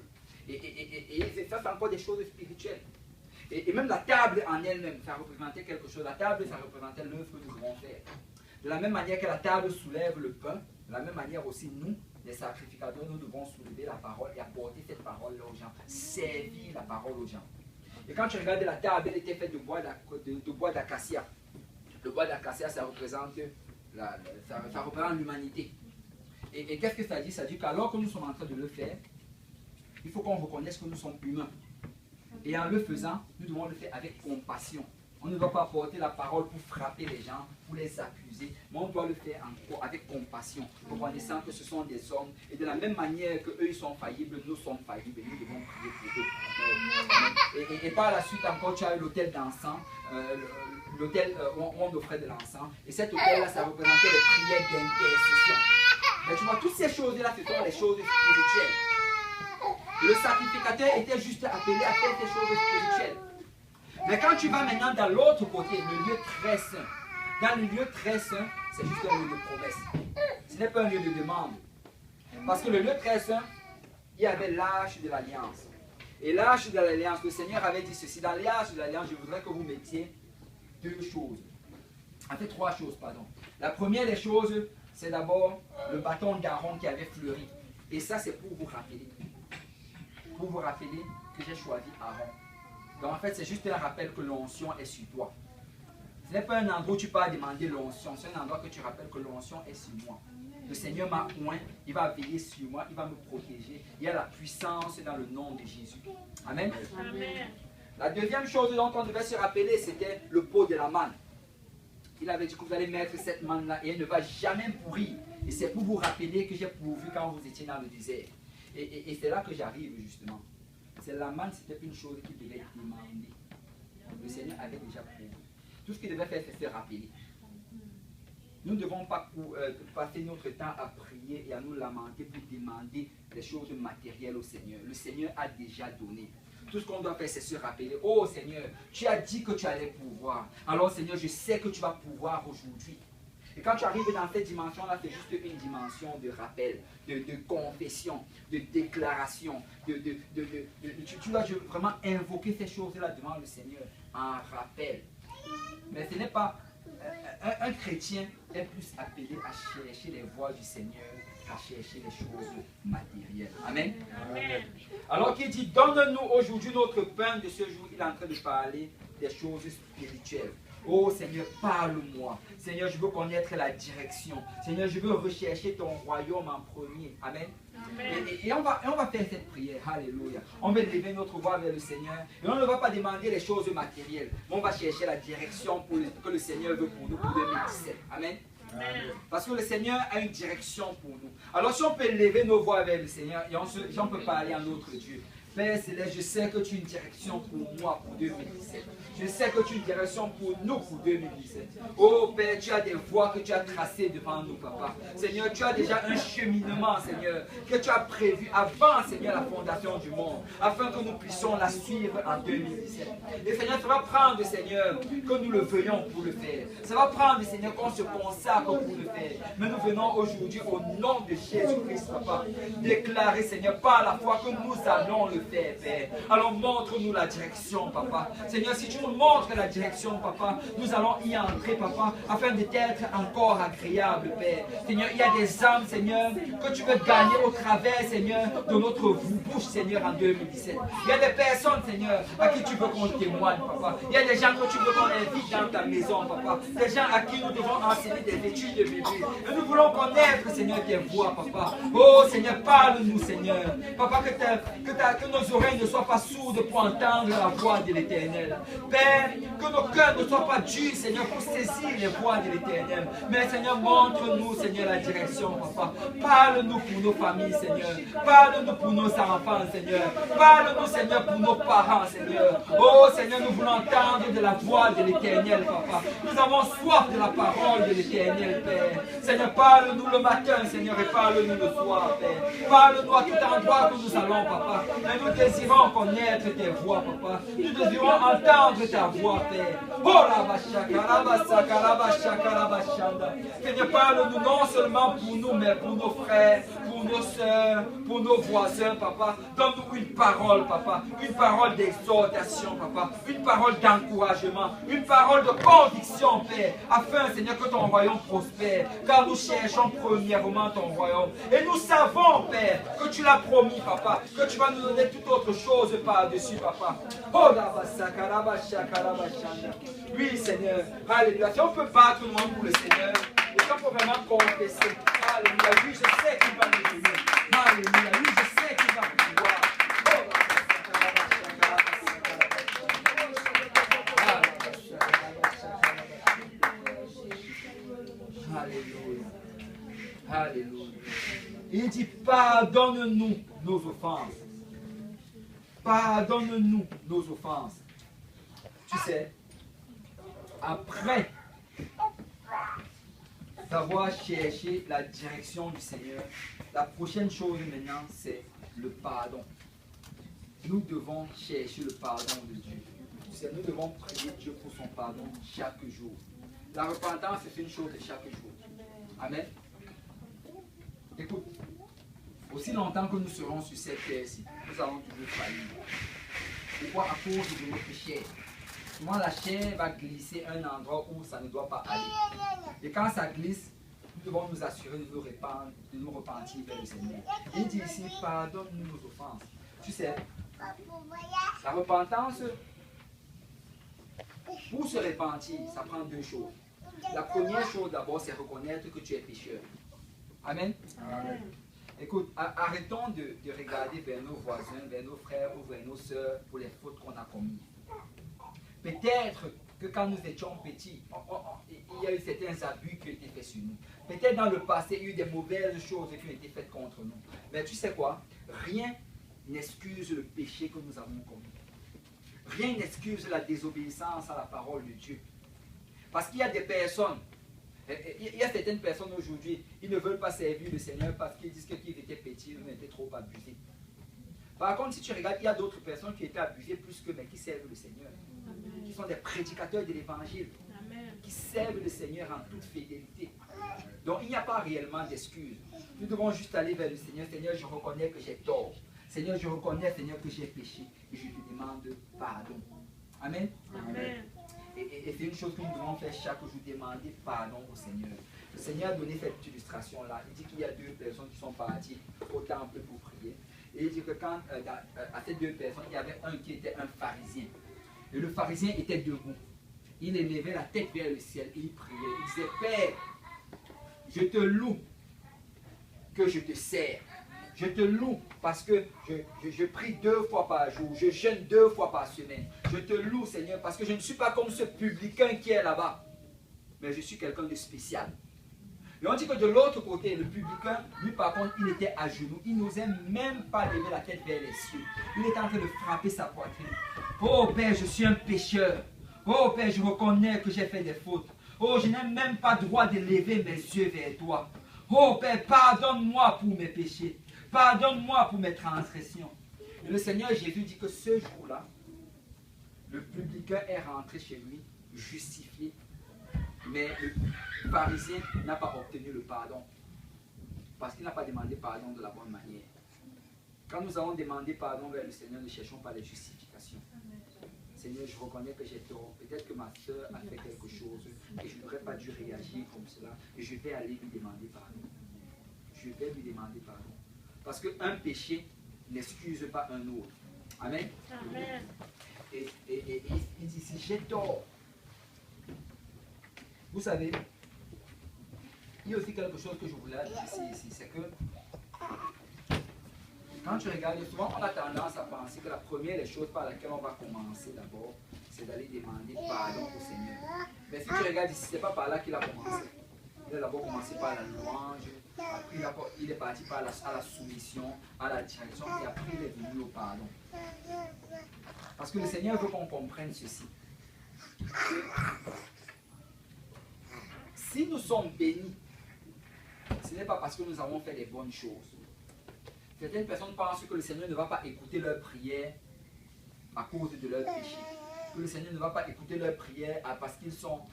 Et ça, c'est encore des choses spirituelles. Et même la table en elle-même, ça représentait quelque chose. La table, ça représentait l'œuvre que nous devons faire. De la même manière que la table soulève le pain, de la même manière aussi, nous, les sacrificateurs, nous devons soulever la parole et apporter cette parole-là aux gens, servir la parole aux gens. Et quand tu regardes la table, elle était faite de bois d'acacia. Le bois d'acacia, ça représente l'humanité. Et qu'est-ce que ça dit? Ça dit qu'alors que nous sommes en train de le faire, il faut qu'on reconnaisse que nous sommes humains. Et en le faisant, nous devons le faire avec compassion. On ne doit pas porter la parole pour frapper les gens, pour les accuser, mais on doit le faire avec compassion, reconnaissant que ce sont des hommes. Et de la même manière qu'eux ils sont faillibles, nous sommes faillibles et nous devons prier pour eux. Et par la suite encore, tu as eu l'autel d'encens, l'autel où on offrait de l'encens. Et cet autel-là, ça représentait les prières d'intercession. Mais tu vois, toutes ces choses-là, ce sont les choses spirituelles. Le sacrificateur était juste appelé à faire ces choses spirituelles. Mais quand tu vas maintenant dans l'autre côté, le lieu très saint, dans le lieu très saint, c'est juste un lieu de promesse. Ce n'est pas un lieu de demande. Parce que le lieu très saint, il y avait l'arche de l'alliance. Et l'arche de l'alliance, le Seigneur avait dit ceci. Dans l'arche de l'alliance, je voudrais que vous mettiez 2 choses. En fait, 3 choses, pardon. La première des choses, c'est d'abord le bâton d'Aaron qui avait fleuri. Et ça, c'est pour vous rappeler. Pour vous rappeler que j'ai choisi Aaron. Donc en fait, c'est juste un rappel que l'onction est sur toi. Ce n'est pas un endroit où tu peux demander l'onction, c'est un endroit que tu rappelles que l'onction est sur moi. Le Seigneur m'a oint, il va veiller sur moi, il va me protéger. Il y a la puissance dans le nom de Jésus. Amen. Amen. La deuxième chose dont on devait se rappeler, c'était le pot de la manne. Il avait dit que vous allez mettre cette manne-là et elle ne va jamais pourrir. Et c'est pour vous rappeler que j'ai pourvu quand vous étiez dans le désert. Et c'est là que j'arrive justement. C'est la manne, c'était une chose qui devait être demandée. Le Seigneur avait déjà pourvu. Tout ce qu'il devait faire, c'est se rappeler. Nous ne devons pas passer notre temps à prier et à nous lamenter pour demander des choses matérielles au Seigneur. Le Seigneur a déjà donné. Tout ce qu'on doit faire, c'est se rappeler. Oh Seigneur, tu as dit que tu allais pouvoir. Alors Seigneur, je sais que tu vas pouvoir aujourd'hui. Et quand tu arrives dans cette dimension-là, c'est juste une dimension de rappel, de confession, de déclaration. Tu dois vraiment invoquer ces choses-là devant le Seigneur en rappel. Mais ce n'est pas... Un chrétien est plus appelé à chercher les voies du Seigneur qu'à chercher les choses matérielles. Amen. Amen. Alors qu'il dit, donne-nous aujourd'hui notre pain de ce jour, il est en train de parler des choses spirituelles. Oh Seigneur, parle-moi. Seigneur, je veux connaître la direction. Seigneur, je veux rechercher ton royaume en premier. Amen. Et on va faire cette prière. Alléluia. On va lever notre voix vers le Seigneur. Et on ne va pas demander les choses matérielles. Mais on va chercher la direction que le Seigneur veut pour nous pour 2017. Amen. Parce que le Seigneur a une direction pour nous. Alors si on peut lever nos voix vers le Seigneur et on peut parler à notre Dieu. Père Céleste, je sais que tu as une direction pour moi pour 2017. Je sais que tu as une direction pour nous pour 2017. Oh Père, tu as des voies que tu as tracées devant nous, Papa. Seigneur, tu as déjà un cheminement, Seigneur, que tu as prévu avant, Seigneur, la fondation du monde, afin que nous puissions la suivre en 2017. Et Seigneur, ça va prendre, Seigneur, que nous le veuillons pour le faire. Ça va prendre, Seigneur, qu'on se consacre pour le faire. Mais nous venons aujourd'hui au nom de Jésus-Christ, Papa, déclarer, Seigneur, par la foi que nous allons le faire, Père. Alors montre-nous la direction, Papa. Seigneur, si tu nous montres la direction, Papa, nous allons y entrer, Papa, afin d'être encore agréable, Père. Seigneur, il y a des âmes, Seigneur, que tu veux gagner au travers, Seigneur, de notre bouche, Seigneur, en 2017. Il y a des personnes, Seigneur, à qui tu veux qu'on témoigne, Papa. Il y a des gens que tu veux qu'on invite dans ta maison, Papa. Des gens à qui nous devons enseigner des études de Bible. Et nous voulons connaître, Seigneur, tes voix, Papa. Oh, Seigneur, parle-nous, Seigneur. Papa, que nos oreilles ne soient pas sourdes pour entendre la voix de l'Éternel. Père, que nos cœurs ne soient pas durs, Seigneur, pour saisir les voix de l'Éternel. Mais, Seigneur, montre-nous, Seigneur, la direction, Papa. Parle-nous pour nos familles, Seigneur. Parle-nous pour nos enfants, Seigneur. Parle-nous, Seigneur, pour nos parents, Seigneur. Oh, Seigneur, nous voulons entendre de la voix de l'Éternel, Papa. Nous avons soif de la parole de l'Éternel, Père. Seigneur, parle-nous le matin, Seigneur, et parle-nous le soir, Père. Parle-nous à tout endroit que nous allons, Papa. Et nous désirons connaître tes voix, Papa. Nous désirons entendre ta voix, Père. Oh, Seigneur, parle-nous non seulement pour nous, mais pour nos frères, pour nos soeurs, pour nos voisins, Papa. Donne-nous une parole, Papa. Une parole d'exhortation, Papa. Une parole d'encouragement. Une parole de conviction, Père. Afin, Seigneur, que ton royaume prospère. Car nous cherchons premièrement ton royaume. Et nous savons, Père, que tu l'as promis, Papa. Que tu vas nous donner toute autre chose par-dessus, Papa. Oh, oui, Seigneur. Alléluia. Si on peut battre nous pour le Seigneur, et si on peut vraiment confesser. Alléluia. Oui, je sais qu'il va nous aimer. Alléluia. Oui, je sais qu'il va pouvoir. Alléluia. Alléluia. Il dit, pardonne-nous nos offenses. Pardonne-nous nos offenses. Tu sais, après d'avoir cherché la direction du Seigneur, la prochaine chose maintenant, c'est le pardon. Nous devons chercher le pardon de Dieu. Tu sais, nous devons prier Dieu pour son pardon chaque jour. La repentance, c'est une chose de chaque jour. Amen. Écoute, aussi longtemps que nous serons sur cette terre-ci, nous allons toujours faillir. Pourquoi? À cause de notre chair. Souvent la chair va glisser à un endroit où ça ne doit pas aller. Et quand ça glisse, nous devons nous assurer de nous repentir vers le Seigneur. Il dit ici, pardonne-nous nos offenses. Tu sais, la repentance, pour se repentir, ça prend deux choses. La première chose d'abord, c'est reconnaître que tu es pécheur. Amen. Amen. Écoute, arrêtons de regarder vers nos voisins, vers nos frères ou vers nos sœurs pour les fautes qu'on a commises. Peut-être que quand nous étions petits, il y a eu certains abus qui ont été faits sur nous. Peut-être dans le passé, il y a eu des mauvaises choses qui ont été faites contre nous. Mais tu sais quoi? Rien n'excuse le péché que nous avons commis. Rien n'excuse la désobéissance à la parole de Dieu. Parce qu'il y a des personnes, il y a certaines personnes aujourd'hui, ils ne veulent pas servir le Seigneur parce qu'ils disent qu'ils étaient petits, ils étaient trop abusés. Par contre, si tu regardes, il y a d'autres personnes qui étaient abusées plus qu'eux, mais qui servent le Seigneur. Amen. Qui sont des prédicateurs de l'Évangile. Qui servent le Seigneur en toute fidélité. Donc, il n'y a pas réellement d'excuses. Nous devons juste aller vers le Seigneur. Seigneur, je reconnais que j'ai tort. Seigneur, je reconnais, Seigneur, que j'ai péché. Et je te demande pardon. Amen. Amen. Et c'est une chose que nous devons faire chaque jour, demander pardon au Seigneur. Le Seigneur a donné cette illustration-là. Il dit qu'il y a deux personnes qui sont parties au temple pour prier. Et il dit que quand, à ces deux personnes, il y avait un qui était un pharisien. Et le pharisien était debout. Il élevait la tête vers le ciel et il priait. Il disait, Père, je te loue que je te sers. Je te loue parce que je prie 2 fois par jour. Je jeûne 2 fois par semaine. Je te loue, Seigneur, parce que je ne suis pas comme ce publicain qui est là-bas. Mais je suis quelqu'un de spécial. Et on dit que de l'autre côté, le publicain, lui par contre, il était à genoux. Il n'osait même pas lever la tête vers les cieux. Il était en train de frapper sa poitrine. Oh Père, je suis un pécheur. Oh Père, je reconnais que j'ai fait des fautes. Oh, je n'ai même pas droit de lever mes yeux vers toi. Oh Père, pardonne-moi pour mes péchés. Pardonne-moi pour mes transgressions. Et le Seigneur Jésus dit que ce jour-là, le publicain est rentré chez lui, justifié. Mais le pharisien n'a pas obtenu le pardon. Parce qu'il n'a pas demandé pardon de la bonne manière. Quand nous avons demandé pardon vers le Seigneur, ne cherchons pas les justifications. Seigneur, je reconnais que j'ai tort. Peut-être que ma soeur a fait quelque chose et je n'aurais pas dû réagir comme cela. Et je vais aller lui demander pardon. Je vais lui demander pardon. Parce qu'un péché n'excuse pas un autre. Amen. Amen. Et il dit, si j'ai tort, vous savez, il y a aussi quelque chose que je voulais dire ici, c'est que quand tu regardes, souvent on a tendance à penser que la première des choses par laquelle on va commencer d'abord, c'est d'aller demander pardon au Seigneur. Mais si tu regardes ici, ce n'est pas par là qu'il a commencé. Il a d'abord commencé par la louange, après il est parti à la soumission, à la direction, et après il est venu au pardon. Parce que le Seigneur veut qu'on comprenne ceci. Si nous sommes bénis, ce n'est pas parce que nous avons fait des bonnes choses. Certaines personnes pensent que le Seigneur ne va pas écouter leurs prières à cause de leurs péchés. Que le Seigneur ne va pas écouter leurs prières parce qu'ils sont,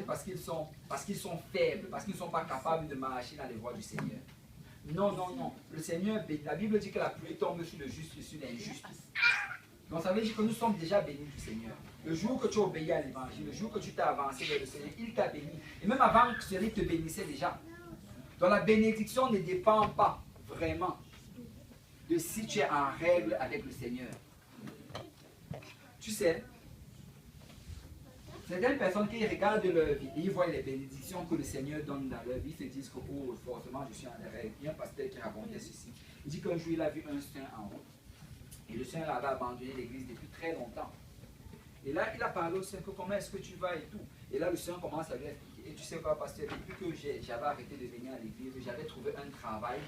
parce qu'ils sont faibles, parce qu'ils ne sont pas capables de marcher dans les voies du Seigneur. Non, non, non. Le Seigneur, la Bible dit que la pluie tombe sur le juste et sur l'injuste. Donc ça veut dire que nous sommes déjà bénis du Seigneur. Le jour que tu as obéi à l'évangile, le jour que tu t'es avancé vers le Seigneur, il t'a béni. Et même avant que celui te bénissait déjà. Donc la bénédiction ne dépend pas vraiment de si tu es en règle avec le Seigneur. Tu sais, certaines personnes qui regardent leur vie et ils voient les bénédictions que le Seigneur donne dans leur vie, se disent que oh, forcément je suis en règle. Il y a un pasteur qui racontait ceci. Il dit qu'un jour il a vu un saint en haut. Et le saint avait abandonné l'église depuis très longtemps. Et là, il a parlé au saint que comment est-ce que tu vas et tout. Et là, le saint commence à lui expliquer. Et tu sais quoi, pasteur, depuis que j'avais arrêté de venir à l'église, j'avais trouvé un travail.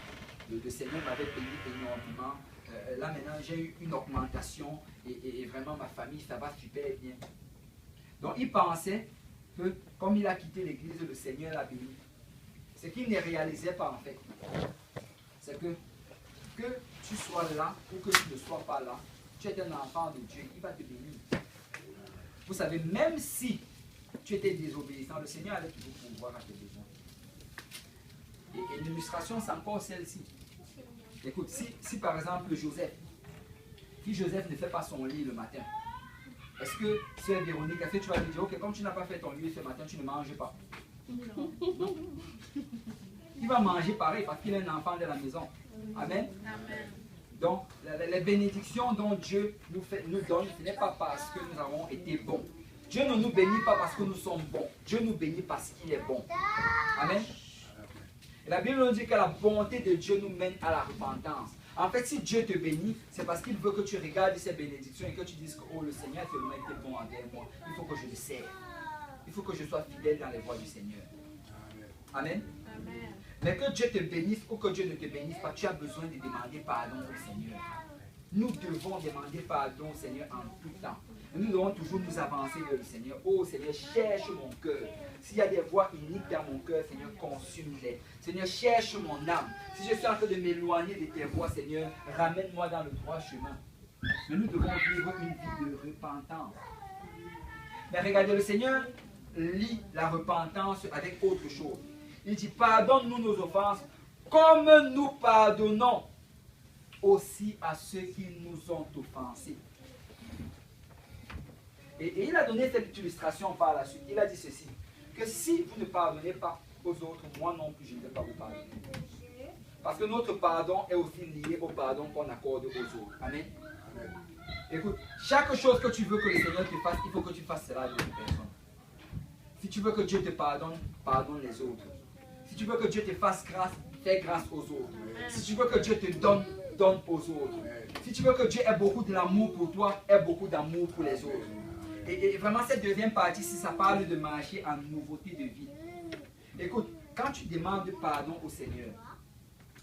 Le Seigneur m'avait payé énormément. Là, maintenant, j'ai eu une augmentation. Et vraiment, ma famille, ça va super bien. Donc, il pensait que, comme il a quitté l'église, le Seigneur l'a béni. Ce qu'il ne réalisait pas, en fait, c'est que tu sois là ou que tu ne sois pas là, tu es un enfant de Dieu, il va te bénir. Vous savez, même si tu étais désobéissant, le Seigneur allait toujours pourvoir à tes besoins. Et l'illustration, c'est encore celle-ci. Écoute, si par exemple Joseph, si Joseph ne fait pas son lit le matin, est-ce que sœur Véronique, est-ce que tu vas lui dire, ok, comme tu n'as pas fait ton lit ce matin, tu ne manges pas? Non. Il va manger pareil parce qu'il est un enfant de la maison. Amen. Amen. Donc, les bénédictions dont Dieu nous donne, ce n'est pas parce que nous avons été bons. Dieu ne nous bénit pas parce que nous sommes bons. Dieu nous bénit parce qu'il est bon. Amen. Et la Bible nous dit que la bonté de Dieu nous mène à la repentance. En fait, si Dieu te bénit, c'est parce qu'il veut que tu regardes ces bénédictions et que tu dises que oh, le Seigneur a tellement été bon envers moi. Il faut que je le serve. Il faut que je sois fidèle dans les voies du Seigneur. Amen. Amen. Mais que Dieu te bénisse ou que Dieu ne te bénisse pas, tu as besoin de demander pardon au Seigneur. Nous devons demander pardon au Seigneur en tout temps. Et nous devons toujours nous avancer vers le Seigneur. Oh Seigneur, cherche mon cœur. S'il y a des voies iniques dans mon cœur, Seigneur, consume-les. Seigneur, cherche mon âme. Si je suis en train de m'éloigner de tes voies, Seigneur, ramène-moi dans le droit chemin. Mais nous devons vivre une vie de repentance. Mais regardez, le Seigneur lie la repentance avec autre chose. Il dit, pardonne-nous nos offenses, comme nous pardonnons aussi à ceux qui nous ont offensés. Et il a donné cette illustration par la suite. Il a dit ceci, que si vous ne pardonnez pas aux autres, moi non plus, je ne vais pas vous pardonner. Parce que notre pardon est aussi lié au pardon qu'on accorde aux autres. Amen. Amen. Écoute, chaque chose que tu veux que le Seigneur te fasse, il faut que tu fasses cela à d'autres personnes. Si tu veux que Dieu te pardonne, pardonne les autres. Si tu veux que Dieu te fasse grâce, fais grâce aux autres. Si tu veux que Dieu te donne, donne aux autres. Si tu veux que Dieu ait beaucoup de l'amour pour toi, ait beaucoup d'amour pour les autres. Et vraiment, cette deuxième partie, si ça parle de marcher en nouveauté de vie. Écoute, quand tu demandes pardon au Seigneur,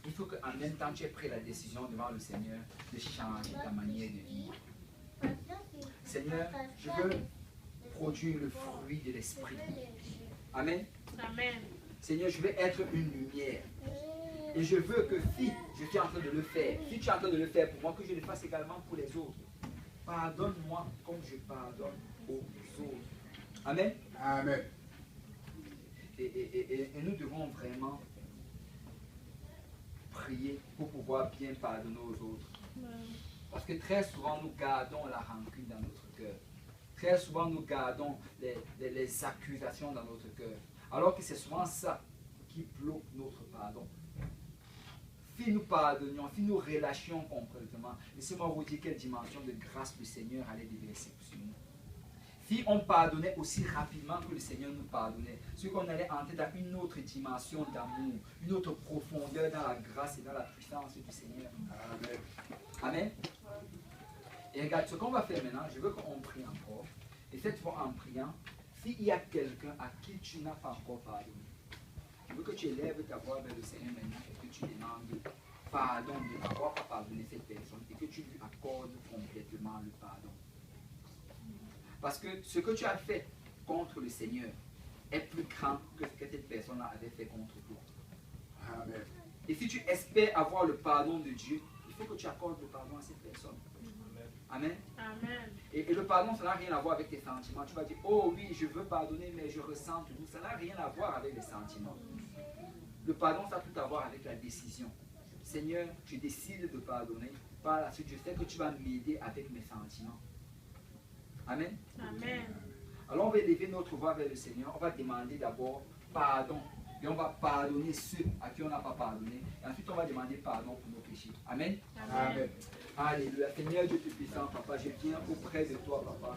il faut qu'en même temps, tu aies pris la décision devant le Seigneur de changer ta manière de vivre. Seigneur, je veux produire le fruit de l'Esprit. Amen. Amen. Seigneur, je veux être une lumière. Et je veux que si je suis en train de le faire, si tu es en train de le faire pour moi, que je le fasse également pour les autres. Pardonne-moi comme je pardonne aux autres. Amen. Amen. Et nous devons vraiment prier pour pouvoir bien pardonner aux autres. Parce que très souvent, nous gardons la rancune dans notre cœur. Très souvent, nous gardons les accusations dans notre cœur. Alors que c'est souvent ça qui bloque notre pardon. Si nous pardonnions, si nous relâchions complètement, laissez-moi vous dire quelle dimension de grâce le Seigneur allait déverser sur nous. Si on pardonnait aussi rapidement que le Seigneur nous pardonnait, c'est qu'on allait entrer dans une autre dimension d'amour, une autre profondeur dans la grâce et dans la puissance du Seigneur. Amen. Amen. Et regarde, ce qu'on va faire maintenant, je veux qu'on prie encore. Et cette fois en priant, s'il y a quelqu'un à qui tu n'as pas encore pardonné, je veux que tu élèves ta voix vers le Seigneur maintenant et que tu demandes pardon de n'avoir pas pardonné cette personne et que tu lui accordes complètement le pardon. Parce que ce que tu as fait contre le Seigneur est plus grand que ce que cette personne-là avait fait contre toi. Amen. Et si tu espères avoir le pardon de Dieu, il faut que tu accordes le pardon à cette personne. Amen. Amen. Et le pardon, ça n'a rien à voir avec tes sentiments. Tu vas dire, oh oui, je veux pardonner, mais je ressens tout. Ça n'a rien à voir avec les sentiments. Le pardon, ça a tout à voir avec la décision. Seigneur, je décide de pardonner. Par la suite, je sais que tu vas m'aider avec mes sentiments. Amen. Amen. Alors on va élever notre voix vers le Seigneur. On va demander d'abord pardon. Et on va pardonner ceux à qui on n'a pas pardonné. Et ensuite on va demander pardon pour nos péchés. Amen. Amen. Alléluia. Seigneur Dieu Tout-Puissant, Papa, je viens auprès de toi, Papa,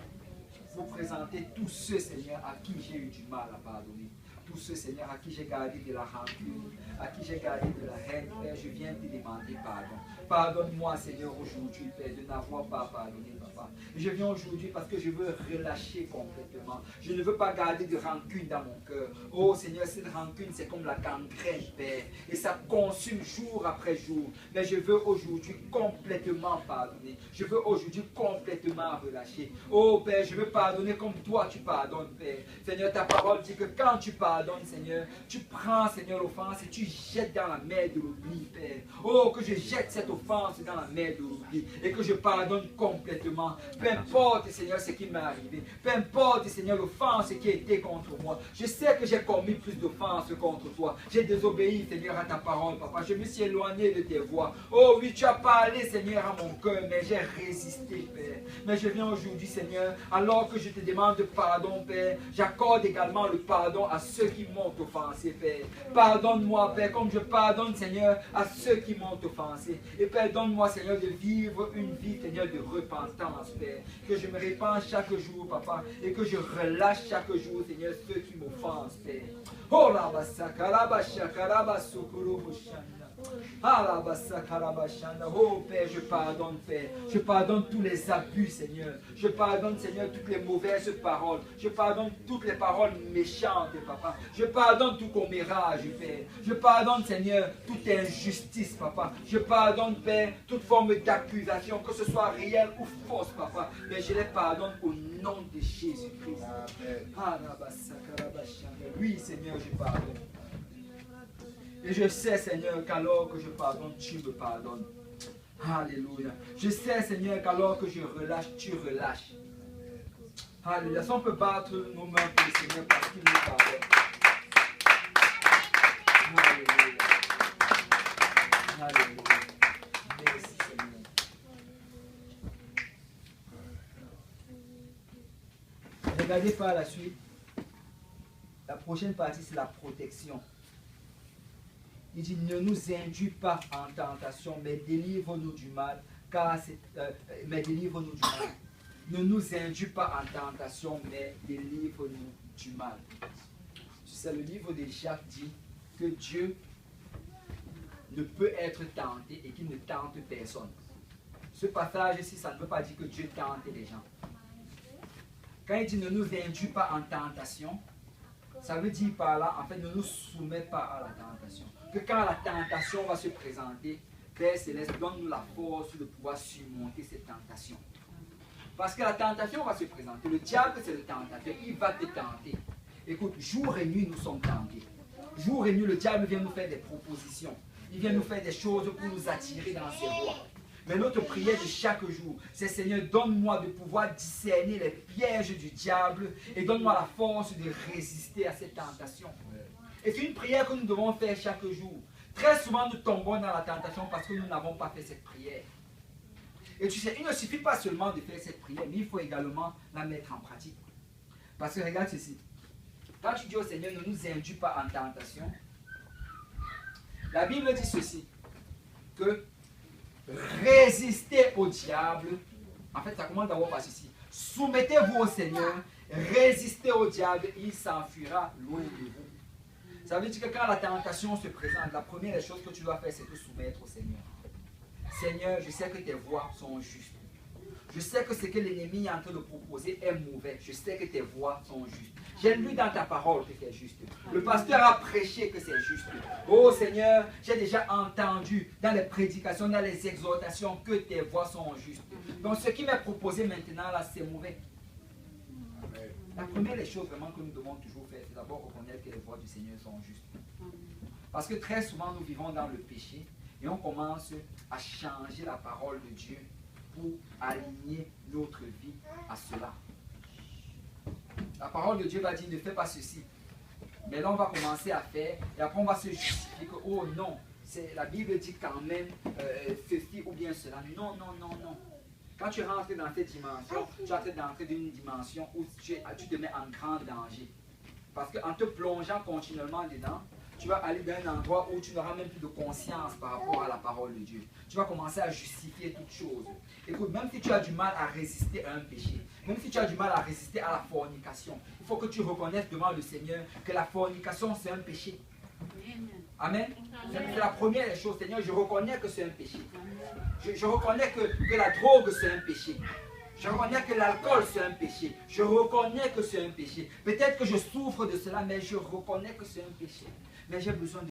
pour présenter tous ceux, Seigneur, à qui j'ai eu du mal à pardonner. Tous ceux, Seigneur, à qui j'ai gardé de la rancune, à qui j'ai gardé de la haine, Père, je viens te demander pardon. Pardonne-moi, Seigneur, aujourd'hui, Père, de n'avoir pas pardonné, Papa. Je viens aujourd'hui parce que je veux relâcher complètement. Je ne veux pas garder de rancune dans mon cœur. Oh, Seigneur, cette rancune, c'est comme la gangrène, Père, et ça consume jour après jour. Mais je veux aujourd'hui complètement pardonner. Je veux aujourd'hui complètement relâcher. Oh, Père, je veux pardonner comme toi, tu pardonnes, Père. Seigneur, ta parole dit que quand tu pardonnes, Seigneur, tu prends, Seigneur, l'offense et tu jettes dans la mer de l'oubli, Père. Oh, que je jette cette offense dans la mer de l'oubli et que je pardonne complètement. Peu importe, Seigneur, ce qui m'est arrivé. Peu importe, Seigneur, l'offense qui a été contre moi. Je sais que j'ai commis plus d'offenses contre toi. J'ai désobéi, Seigneur, à ta parole, Papa. Je me suis éloigné de tes voies. Oh oui, tu as parlé, Seigneur, à mon cœur, mais j'ai résisté, Père. Mais je viens aujourd'hui, Seigneur, alors que je te demande pardon, Père, j'accorde également le pardon à ceux qui m'ont offensé, Père. Pardonne-moi, Père, comme je pardonne, Seigneur, à ceux qui m'ont offensé. Et Père, donne-moi, Seigneur, de vivre une vie, Seigneur, de repentance, Père. Que je me répands chaque jour, Papa, et que je relâche chaque jour, Seigneur, ceux qui m'offensent, Père. Oh, la basaka, la bashaka, la basukuru, oh Père, je pardonne, Père. Je pardonne tous les abus, Seigneur. Je pardonne, Seigneur, toutes les mauvaises paroles. Je pardonne toutes les paroles méchantes, Papa. Je pardonne tout commérage, Père. Je pardonne, Seigneur, toute injustice, Papa. Je pardonne, Père, toute forme d'accusation, que ce soit réelle ou fausse, Papa. Mais je les pardonne au nom de Jésus-Christ. Oui, Seigneur, je pardonne. Et je sais, Seigneur, qu'alors que je pardonne, tu me pardonnes. Alléluia. Je sais, Seigneur, qu'alors que je relâche, tu relâches. Alléluia. Si on peut battre nos mains pour le Seigneur parce qu'il nous pardonne. Alléluia. Alléluia. Merci, Seigneur. Regardez par la suite. La prochaine partie, c'est la protection. Il dit, ne nous induis pas en tentation, mais délivre-nous du mal, mais délivre-nous du mal. Ne nous induis pas en tentation, mais délivre-nous du mal. C'est le livre de Jacques dit que Dieu ne peut être tenté et qu'il ne tente personne. Ce passage ici, ça ne veut pas dire que Dieu tente les gens. Quand il dit ne nous induis pas en tentation, ça veut dire par là, en fait, ne nous soumets pas à la tentation. Que quand la tentation va se présenter, Père Céleste, donne-nous la force de pouvoir surmonter cette tentation. Parce que la tentation va se présenter. Le diable, c'est le tentateur. Il va te tenter. Écoute, jour et nuit, nous sommes tentés. Jour et nuit, le diable vient nous faire des propositions. Il vient nous faire des choses pour nous attirer dans ses voies. Mais notre prière de chaque jour, c'est Seigneur, donne-moi de pouvoir discerner les pièges du diable et donne-moi la force de résister à cette tentation. Et c'est une prière que nous devons faire chaque jour. Très souvent, nous tombons dans la tentation parce que nous n'avons pas fait cette prière. Et tu sais, il ne suffit pas seulement de faire cette prière, mais il faut également la mettre en pratique. Parce que regarde ceci. Quand tu dis au Seigneur, ne nous induis pas en tentation, la Bible dit ceci, que résister au diable, en fait, ça commence d'abord par ceci. Soumettez-vous au Seigneur, résistez au diable, il s'enfuira loin de vous. Ça veut dire que quand la tentation se présente, la première chose que tu dois faire, c'est te soumettre au Seigneur. Seigneur, je sais que tes voies sont justes. Je sais que ce que l'ennemi est en train de proposer est mauvais. Je sais que tes voies sont justes. J'ai lu dans ta parole que c'est juste. Le pasteur a prêché que c'est juste. Oh Seigneur, j'ai déjà entendu dans les prédications, dans les exhortations que tes voies sont justes. Donc ce qui m'est proposé maintenant là, c'est mauvais. La première des choses vraiment que nous devons toujours faire, c'est d'abord reconnaître que les voies du Seigneur sont justes. Parce que très souvent nous vivons dans le péché et on commence à changer la parole de Dieu pour aligner notre vie à cela. La parole de Dieu va dire ne fais pas ceci. Mais là on va commencer à faire et après on va se justifier que oh non, la Bible dit quand même ceci ou bien cela. Non, non, non, non. Quand tu rentres dans cette dimension, tu es en train d'entrer dans une dimension où tu te mets en grand danger. Parce qu'en te plongeant continuellement dedans, tu vas aller dans un endroit où tu n'auras même plus de conscience par rapport à la parole de Dieu. Tu vas commencer à justifier toutes choses. Écoute, même si tu as du mal à résister à un péché, même si tu as du mal à résister à la fornication, il faut que tu reconnaisses devant le Seigneur que la fornication c'est un péché. Amen. C'est la première des choses. Seigneur, je reconnais que c'est un péché. Je reconnais que la drogue c'est un péché. Je reconnais que l'alcool c'est un péché. Je reconnais que c'est un péché. Peut-être que je souffre de cela, mais je reconnais que c'est un péché. Mais j'ai besoin de